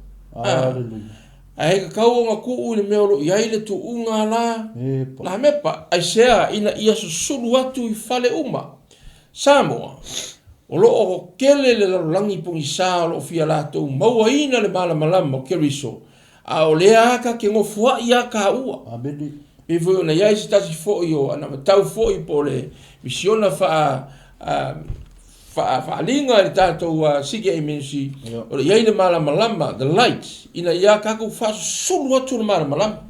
ai ka kau nga ku le meolo ia ile tu unga la mepa ai sea ina ia susulu atu i fale uma Samoa o lo o kele le langi pungi sa lo fia la tu maua ina le malama keriso o le aka ke ngofua ia ka ua abedi e vo na ia si tasi fo io ana tau fo i pole misiona fa linga le tatou sigi e mensi o ia le malama the light ina ia ka ku fa sulu atu le malama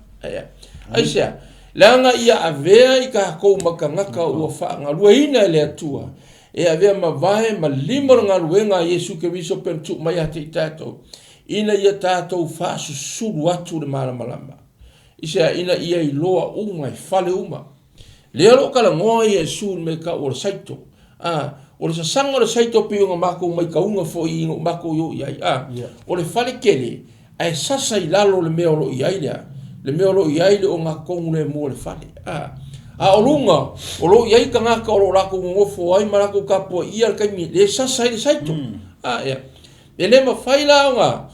ai sea langa ia avea i ka ko makangaka ua fa ngalua ina le atua e avea mavae ma limor ngaluenga Yesu Keriso pentu mai ate tatou ina ia tatou fa sulu atu le malama isa ina ia i loa unga i fale uma le lo kala ngoa Yesu me ka o saito o le sasanga le saito piunga mako mai kaunga fo i mako yo iai o le fale kele ai sasa i lalo le meolo iai le meolo iai le o ngā kongu le mua le fale o lunga o lo iai ka ngaka o lo lako ngofo ai marako kapo ia le kaimi le sasa i le saito le le mawhai la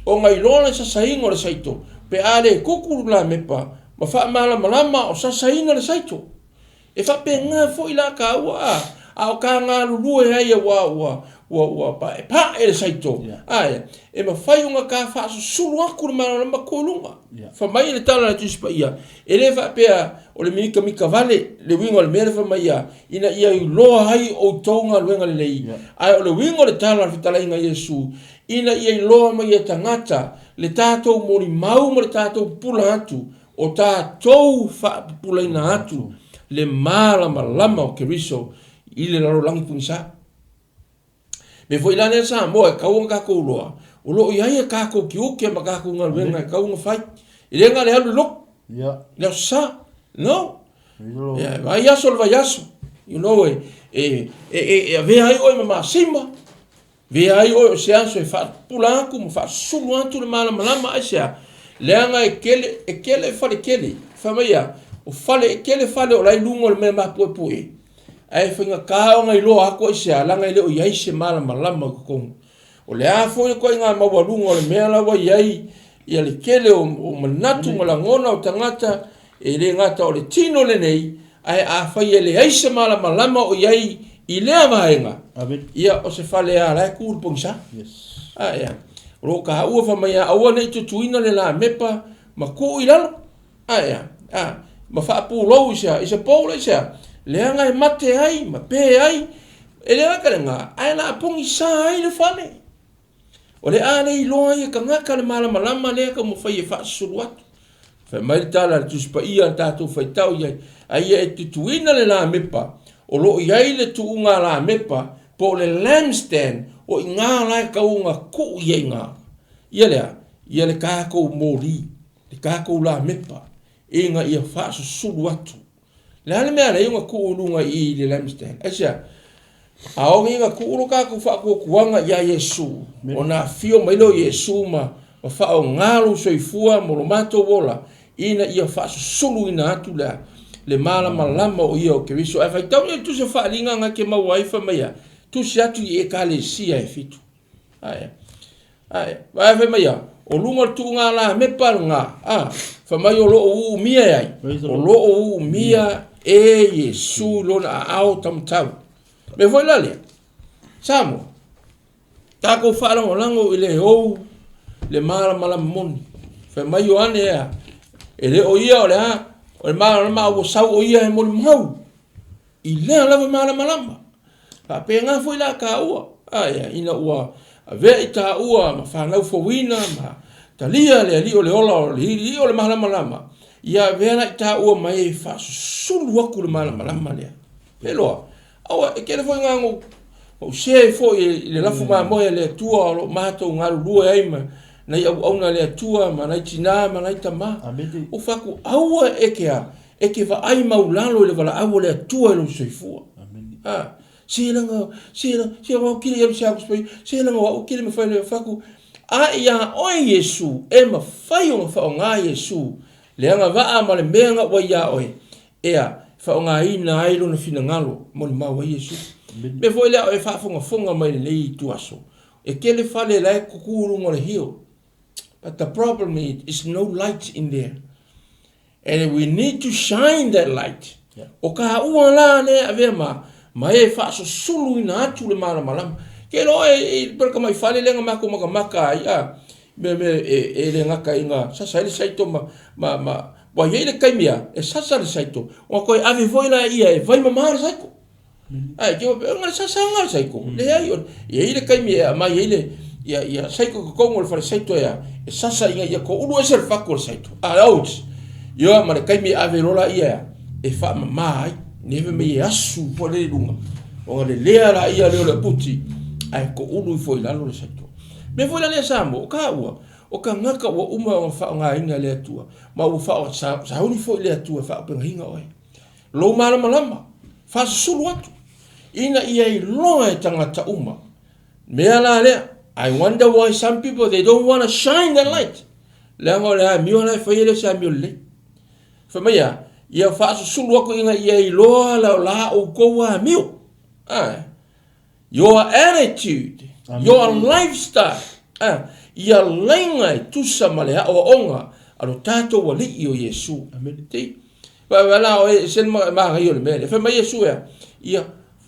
o ngai lona sasa ingo le saito pe ale kukuru la mepa ma wha malama o sasa ina le saito e wha pe ngā fo i la ka ua o ka ngā lulu e ai wa pa e le saito e ma fai unga ka fa sulu aku le malama kolunga fa mai le tala na tuspa ia e le fa pe o le mika vale le wingo le mere fa mai ina ia i loa hai o tonga luenga le lei o le wingo le tala na fitala inga Yesu ina ia i loa mai tangata le tātou mori mau ma le tātou pula atu o tātou fa pula ina atu le malama lama o Keriso i le laro langi pungisa. Me fo ilane sa mo e kaunga kako uloa. Ulo iai e kako ki uke ma kako unga luenga e kaunga fai. I renga le halu lok. Leo sa. No. Vai aso le vai aso. You know e vea ai oi ma simba. Vea ai oi o se aso e fa pula aku ma fa sulu atu le malama lama ai sea. Leanga e kele fale kele. Famaia. O fale e kele fale o lai lungo le mea pue. Ai whinga kao ngai loa ako i se alanga i leo iai se malama lama kukongu. O le afo i koe ngā mawalunga o le mea lawa iai i ale kele o manatu ma la ngona o tangata e le ngata o le tino le nei ai a whai e le aise malama lama o iai i lea maenga. Ia o se whale a lai kuru pongsa. Ia. Ro ka ua whamai a aua nei tutuina le la mepa ma ko i lalo. Ia. Ma whaapu lou i se poula i sea. Leanga e mate ai, ma pe ai, e lea karenga, ai la pongi sa ai le fale. O le ale i loa i ka ngaka le malama lama lea ka mo fai e wha suru atu. Fai mai tala le tuspa ia tātou fai tau iai, ai e tutuina le la mepa, o lo iai le tu unga la mepa, po le lampstand, o i ngā lai ka unga ku iai ngā. Ia le kākou mori, le kākou la mepa, e ngā ia wha suru atu. Le hale mea rei unga kuulunga i le lampstand. Asia, aongi inga kuulu ka ku wha kuanga ia Yesu. O na fio mailo Yesu ma o whao ngalo soifua mo lo mato wola ina ia whaasosulu ina atu le malama lama o ia o Keriso. Ai whaitau ia tu se whaalinga ngā ke mawaifa maia. Tu se atu i e kalesia e fitu. Ai whai maia. O lunga tu ngā la me par ngā. Whamai o loo mia ai. O loo mia e Yesu lona Aoao tamtau. Me foi la lea. Samo. Tako whaarango lango i le ou le malama lama moni. Whamai o ane ea. E le o ia o le ha. O le malama o sau o ia e moli mau. I lea lava malama lama. Pe ngā foi la ka ua. Ina ua vea i ta ua ma whanau fawina ma talia le ali o le ola o le o le malama lama. Ia vea la i ta ua mai e whaasulu aku le malama lama lea. Peloa. Awa e kere foi ngā ngō. O se foi le lafu ma moe le tua o mātou ngā rua eima. Nai au na le tua ma nai tina ma nai tama. O whaku aua e ke wa ai maulalo le wala aua le tua e lo soifua. Sēlanga wau kiri e msia kuspai, sēlanga wau kiri me whai le whaku. Ia oe Yesu, e ma whai o ngā whao ngā Yesu. Le anga waa ma le mea ngā wai ia oe. Ea, whao ngā ina ailo na whina ngalo, mo le mau wai Yesu. Me foi lea oe whaafonga mai le lei tuaso. E kele whale lai kukuru ngore hio. But the problem is no light in there. And we need to shine that light. O ka ua la ne avea ma e whaaso sulu ina atu le malama lama. Ke lo e perka mai whale lenga mako maka ai me le ngaka inga sasa ele saito wa yele kaimia e sasa le saito. O koe ave voila ia e vai mamara saiko. Ai ke o ngal sasa ngal saiko. Le ai yele kaimia ma yele ia saiko ko kongo le fare saito ia e sasa inga ia ko ulu e ser fakor saito. Out. Yo ma le kaimia ave rola ia e fa mai neve me asu po le lunga. O le lea la ia le puti ai ko ulu foi la lo saito. Me foi la le sambo ka ua o ka ngaka ua uma o fa nga inga le atua. Ma u fa o sa uni foi le atua fa pe hinga oi. Lo malama fa sulu atu. Ina ia I loa e tangata uma. Mea la lea. I wonder why some people they don't want to shine the light. Le ngo le mio na fa ile sa mio le. Fa mea ia fa sulu aku inga ia I loa la o ko wa mio. Your attitude, your lifestyle, ia lenga tusa malea o onga alo tato wali o Yesu. Amen. Te. Wala o sen ma ngai le mele. Fa mai Yesu ia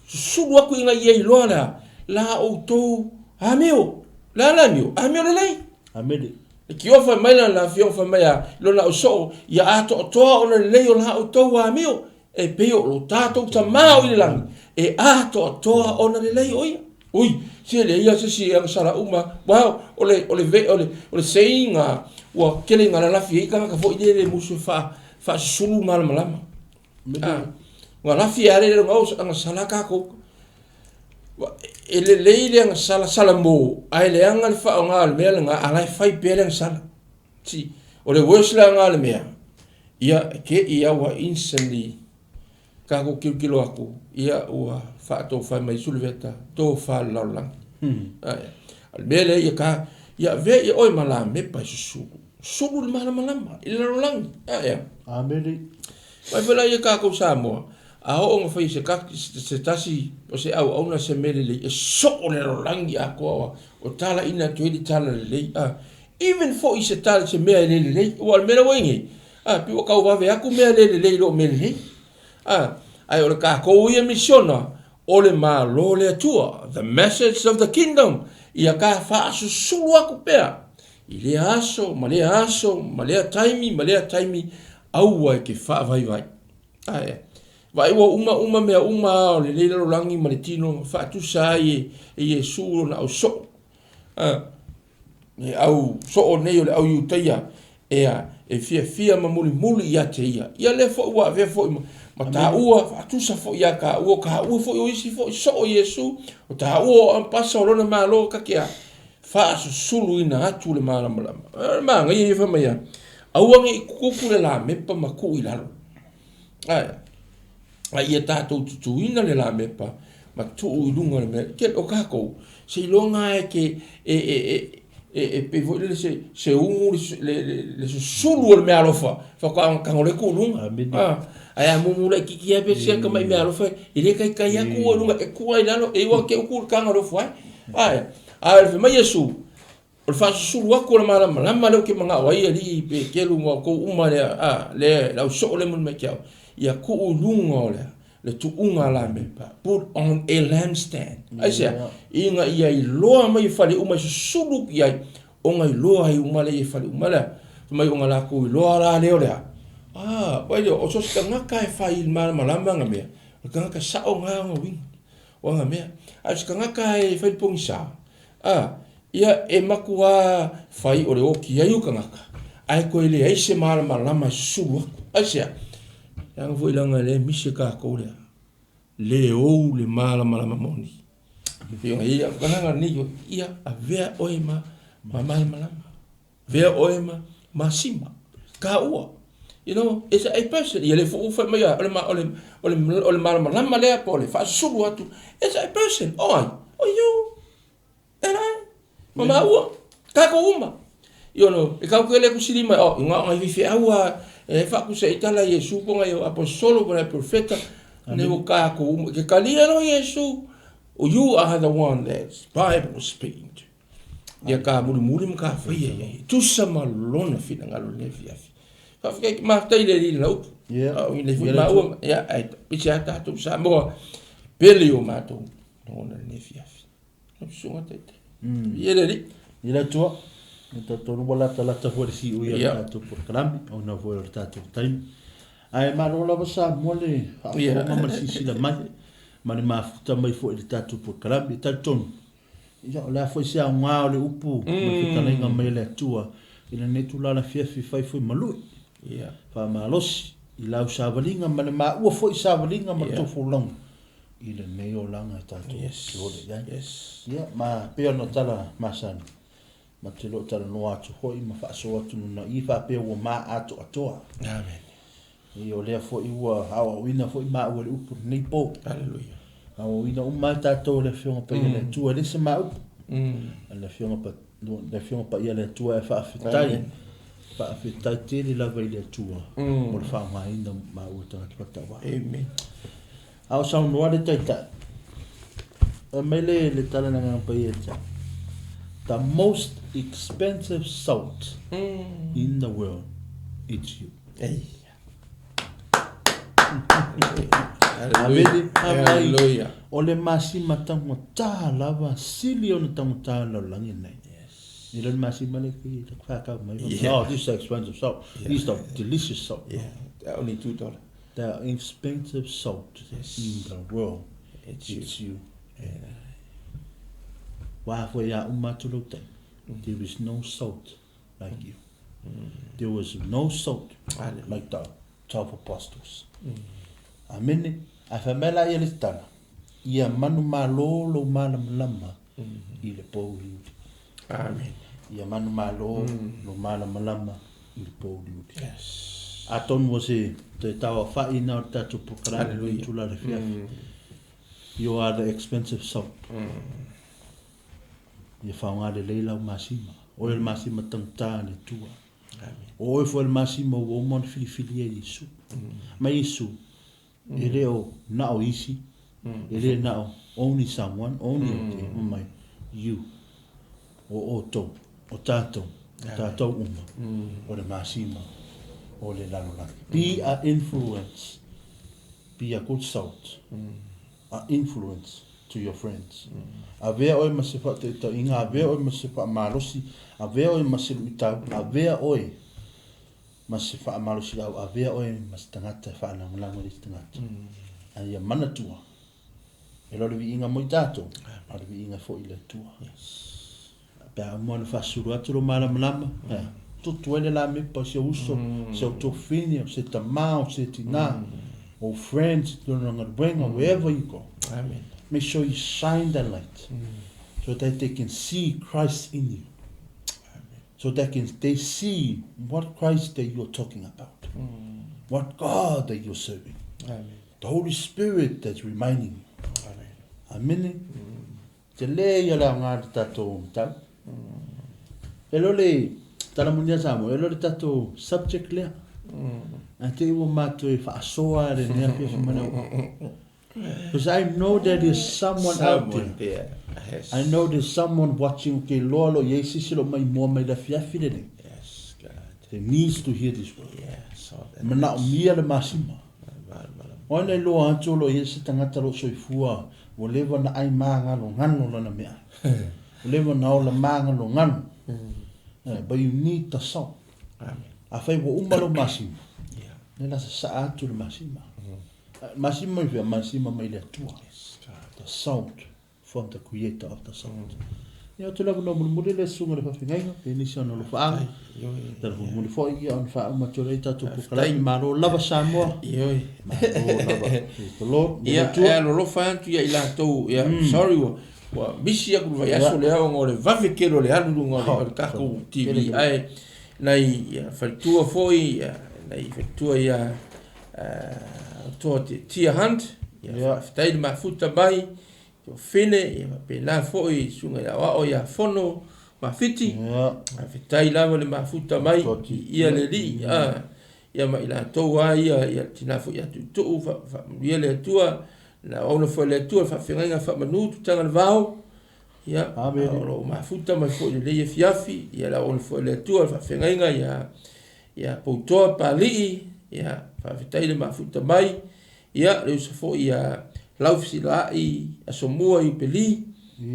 sulu aku inga ia I loa la o to amio. La mio le lei. Amen. Ki ofa mai la fio fa mai lo na o so ia ato to ona le lei o la o to amio. E peo lo tato ta mau I lang e ato toa ona le lei oia ui se le ia se si ang sala uma wow ole seinga wa kele ngala la fi ka ka fo ide le musu fa sulu malama wa la fi are le ngos ang sala ka ko ele le ang sala mo ai le ang al fa ngal me nga ala fai pele sala si ole wosla ngal me ia ke ia wa instantly kako kilo aku ia ua fato fa mai sulveta to fa laulang al bele ia ka ia ve oi mala me pa sulu malama ila laulang amen vai vela ia kako samo a o nga fa se ka se tasi o se au na se mele le so le laulang ia ko o tala ina to di tala le even for se tala se mele le o al mele wengi pi o ka va ve aku mele le lo mele ai o le ka ko ia misiona o le malo le atua the message of the kingdom ia ka fa sulu aku pea I le aso ma le taimi au ai ke fa vai ai vai o uma mea o le lo langi ma le tino fa tu sai e Yesu na o so au so o nei o le au yuteia e fia ma muli ia te ia le fo wa ve fo Matamua fa tu sa fo ia ka fo o isi fo so o Yesu o ta o pasa o na malo ka kia fa sulu ina atu le malama ma ngai fa mai au ngi kuku le la me pa maku I lalo ai ta tu ina le la me pa ma tu I lunga le me ke o ka ko se longa ke pe vo le se ungu le sulu le me alofa fa ka ngole ku lunga ai mu le ki pe se ka mai me alofa ile kai ya ku lunga e ku ai lalo e wa ke ku ka ngalo fa ai fe mai yesu o fa sulu wa ko la mala le ke manga wa ili pe ke lunga ko uma le la so le mun me kia ya ku lunga le tu unga la me pa put on a lampstand asia inga ia I loa mai fale uma sulu ia onga I loa I uma le fale uma la mai onga la ku loa la leo le wai o so ska ka fai mal malamba nga me ka sa onga nga wing onga me ska ka fai pong sa ia e makua fai o le oki ai ka ai ko ile ai se mal malama sulu asia yang foi langa le misika ko le o le mala moni yo ia kana ni ia a vea oima mal malama vea oima masima ka ua you know it's a person ia le fu fa mai ole mal malama le pole fa sulu atu it's a person you and I mama ua ka ko uma you know e ka ko le ku silima nga vi fi aua e fa ku se itala Yesu ko nga yo apostolo ko na profeta ne o ka ko ke kalia no Yesu you are the one that's Bible speaking to ya ka muri ka fa ye tu sama lona fi nga lo ne fi fa ke ma tai le la le fi ma o ya ai picha ta tu sa mo pele o ma to no ne fi no so ngata ye le ila tua ta tonu wala ta fo si u ya ta por kalam o na fo ta tu time ai ma no la sa mole ma si la ma ma futa mai fo ta tu por kalam ta ton ya la fo sia nga le upu ma fita nga mai le tua ina ne tu la fia fai fo malu fa ma los ila sa valinga ma u fo sa valinga ma to fo long ila ne o langa ta tu ya ma pe no tala masan ma te lo tala no atu hoi ma fa so atu no I fa pe wo ma atu atoa amen I o le fo I wa hawa wina fo I ma o le upu nei po hallelujah hawa wina ma ta to le fionga pa ile tua le se ma upu le fionga pa ile tua fa fitai te le lava ile tua mo le fa ma ina ma o ta ta wa amen au sa no le taita mele le tala na pa ile the most expensive salt in the world, it's you. Hallelujah. Ole masi matango ta lava sili on tango ta la langi nei. Yes. You don't masi maleki the crack out my. Oh, this is expensive salt. These are delicious salt. Yeah. Only $2. The expensive salt in the world. It's you. There is no salt like you. There was no salt like the 12 apostles. Amen. Afamela yelistana. Ia manu malolo malama ile poli. Amen. Ia manu malolo malama ile poli. Yes. Aton wose te tawa fa ina tatu pukara tula le fia. You are the expensive salt. Ia whaunga le leila o masima. O el masima tangta le tua. O e fo el masima o mon filifili e Yesu. Ma Yesu, e leo nao isi. E leo nao only someone, only mai you. O to, o tato uma. O le masima. O le lalolaki. Be a influence. Be a good salt. A influence to your friends. Avea oi masifa te inga, avea oi masifa malosi, avea oi masilu itau, avea oi masifa malosi au, avea oi masitangata whaana ngalango li tangata. Ia mana tua. E lori vi inga moi tato, lori vi inga fo ile tua. Pea umone whasuru aturo mala malama, tutu ele la mipa se uso, se autofini, se tamao, se tina, or friends, wherever you go. Amen. Make sure you shine the light so that they can see Christ in you. So that they see what Christ that you're talking about. What God that you're serving. The Holy Spirit that's reminding you. Amen. Te le ia la ngā tato tau. Elo le tala munia samo, elo le tato subject lea. Ate iwa mato e whaasoa le nea pia mana. Because I know that there's someone out there. Yes. I know there's someone watching ke lolo yesi silo mai mo mai la fiafi le. Yes, God. They needs to hear this word. Yeah, so that. Mana mia le masima. Ona lo anto lo yesi tangata lo soifua. O lewa na ai manga lo ngano lana mea. O lewa na o la manga lo ngano. But you need the song. Amen. Afai wo umalo masima. Yeah. Nela sa atu le masima. Masima i masima mai le tua. Yes, God. The sound from the creator of the sound. Ia tu lava no mulumuli le sunga le whawhingainga, FeniSio no lo whaanga. Tara mulumuli fo i on wha umature i tatu pukalai, maro lava Samoa. Ioi. Maro lava. The Lord. Ia, ea lo lofa antu ia ila tau, ia, sorry wa misi aku vai aso le au ngore vavekero le anu ngore kako TV ai, nai whaitua foi, nai whaitua ia toa te tia hunt, ia whatairi mafuta mai, o fene, ia pena foi, sunga ia Aoao ia fono, mawhiti, whetai lava le mafuta mai, ia le li, ia ma ila tau ia tina foi atu tuu, ia le atua, na ona foi le atua, whawhengainga whamanutu tanga le vau, ia, o mafuta mai foi le ia fiafi, ia la ona foi le atua, whawhengainga ia poutoa palii, ia whawhetai le mafuta mai, ia le usa foi ia laufisi lai asomua i peli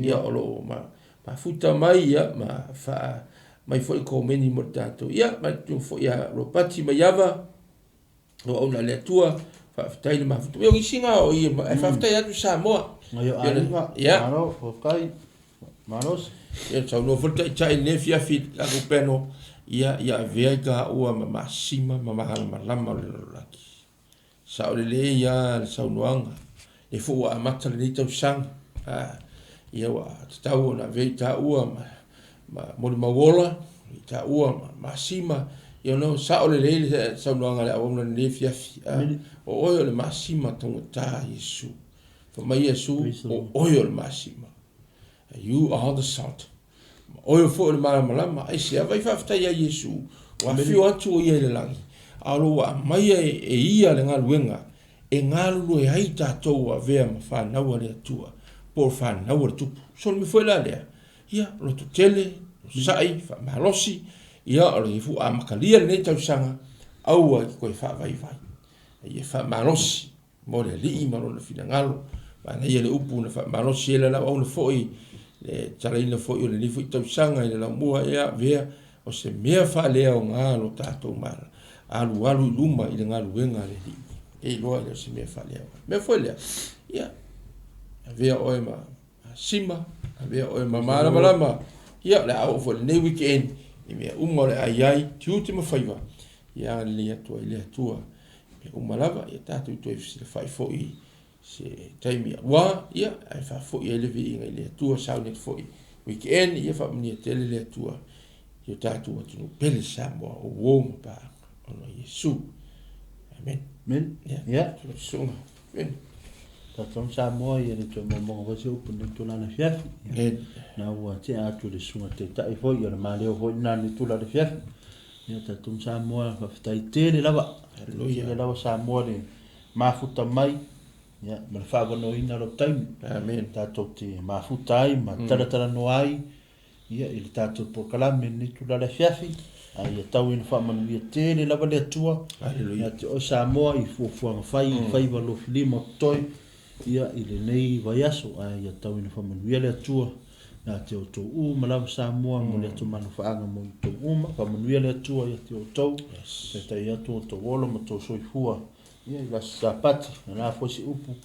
ia olo mafuta mai ia mai foi ko meni mo tato ia ma tu foi ia lo pati mai ava o ona le tua fa tai mafuta yo gisinga o ia fa tai atu Samoa ia maro fokai maros ia tau no volta tai ne fia fit la peno ia vega o masima malama le laki sa o le ia sa nuanga e fu a mata le tau sang ia wa tau na ve ta ua ma mo wola ta ua masima ia no sa o le sa nuanga le ona le fia o le masima tong ta Yesu for mai Yesu o le masima you are the salt o fu le malama ai se vai fa ta ia Yesu wa fiu atu ia le langi alo wa mai e ia le ngaluenga e ngalu e ai tātou a vea ma whanau le atua, por whanau le tupu. So mi foi la lea, ia, lo tu tele, lo sai, mahalosi, ia, o le fu a makalia le tau sanga, au a koe wha vai. Ia wha mahalosi, mo le li ma lo le fina ngalo, ma ia le upu na wha mahalosi e le lau au le foi, le talaina foi o le lifu i tau sanga, i le lau mua ea vea, o se mea wha lea o ngalo tātou mara, alu i luma i le ngalu wenga le li. E loa le se me falea. Me foi le. Ia. Avea oe ma sima, avea oe ma malama. Ia le au fo le weekend. E me umore ai tiu te mafaiva. Ia le atua le atua. Me umalava ia tatu to ifsi le fai foi se taimi wa ia ai fa foi le vi inga le atua saunet foi. Weekend ia fa mni tele le atua. Ia tatu atu pele Samoa o wo pa ono Yesu. Amen. Men, ja. So, men. Dat dan Samoa ia le tu mo was open le tu lana fiafi. Na ua te atu le sunga te tai foi ia le maleo foi na le tu lana fiafi. Ia ta tum Samoa fa tai te le lava. Le lava Samoa le mafuta mai. Ia, ma fa no ina lo time. Amen. Ta to te mafuta ai, ma tara no ai. Ia il tato por kalame ni tu lana fiafi. Ia tau ina wha manuia tēne lava le atua. Ia te o Samoa i fuafuanga whai walo filima toi. Ia i le nei vai aso. Ia tau ina wha manuia le atua. Ia te o tau uma lava Samoa mo le atu manu whaanga mo i tau uma. Wha manuia le atua ia te o tau. Ia tai atu o tau olo ma tau soifua. Ia i lasa sapati. Ia la fosi upu.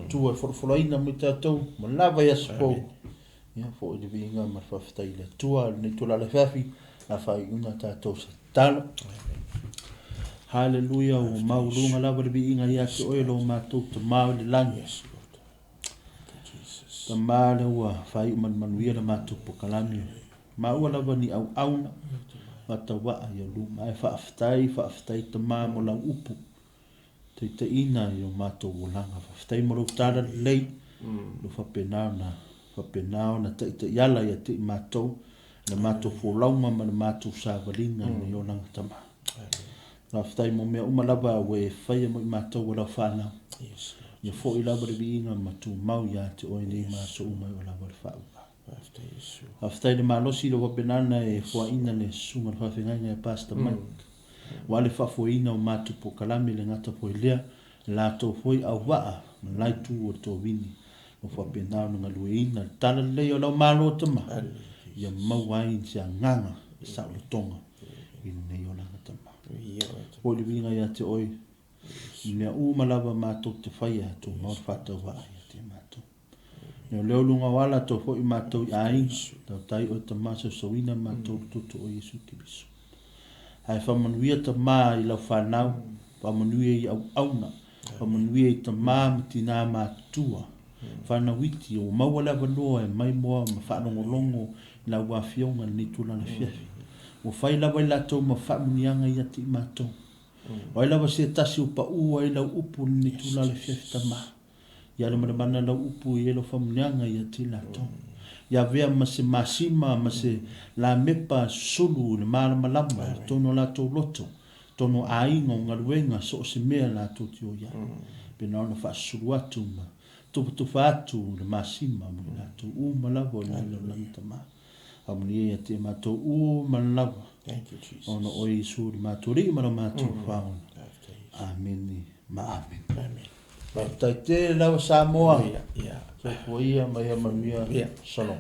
Tua e forofoloina mo i tātou. Ma lava i aso pou. Ia fo i le vinga ma whawhitai le atua. Nei tula le whiawhi. A fai una tātou sa talo. Hallelujah, o maurunga lava le biinga ia te oelo o mātou te mau le langi. Ta māle ua fai manuia le mātou po kalami. Maua lava ni au auna. Wata waa ia luma. Ai whaaftai ta maa mo lau upu. Te ina i o mātou o langa. Whaaftai mo lau tāra lei. Lo whapenao na te iala ia te mātou. Le mātou fōlaunga ma le mātou sāwalinga le o langa tama. Nga whtai mo mea umalawa we whaia mo I mātou wala whanau. Ia fo I lawa le viinga ma tu mau ia te oi nei mātou umai o lawa le whaua. A whtai le malosi le wapenana e fua ina le sunga le whawhengainga e Pastor Mike. Wale whafoina o mātou po kalame le ngata po lea, la tō foi au waa, na lai tū o tō wini. O whapenau na ngalueina, tala leo lau malo tama. Ia mauai in sia nganga, sa o tonga. I nei o langa tama. O le winga ia te oi. Nea umalawa mātou te whaia tō maur whatau waa ia te mātou. Nea leo lunga wala tō foi mātou I ainga. Tau tai o ta mātou sawina mātou tutu o Yesu Kiriso. Hai whamanuia ta mā I lau whanau, whamanuia I au auna, whamanuia I ta mā mati nā mātua, whanawiti o mawala wanoa e mai moa ma whanongolongo I lau wawhionga ni tūlana whiafi. O whai lawa I lato ma whamunianga I ati I mātou. O I lawa se tasi o pa ua I lau upu ni tūlana whiafi ta mā. Ia le mana lau upu I elo whamunianga I ati lato. Ia vea ma se masima, ma se la mepa sulu, le mara malama, tono la tō loto, tono ainga o ngaruenga, so o se mea la tō tio ia. Pena ona wha sulu atu ma, tupa atu le masima, mo la tō u malawa o lalo langita ma. Amuni ea te ma tō u malawa. Ona o Yesu le mātori, ma la mātou whaona. Amen, ma amen. Tai te lawa Samoa. So, ia mai manuia. Shalom.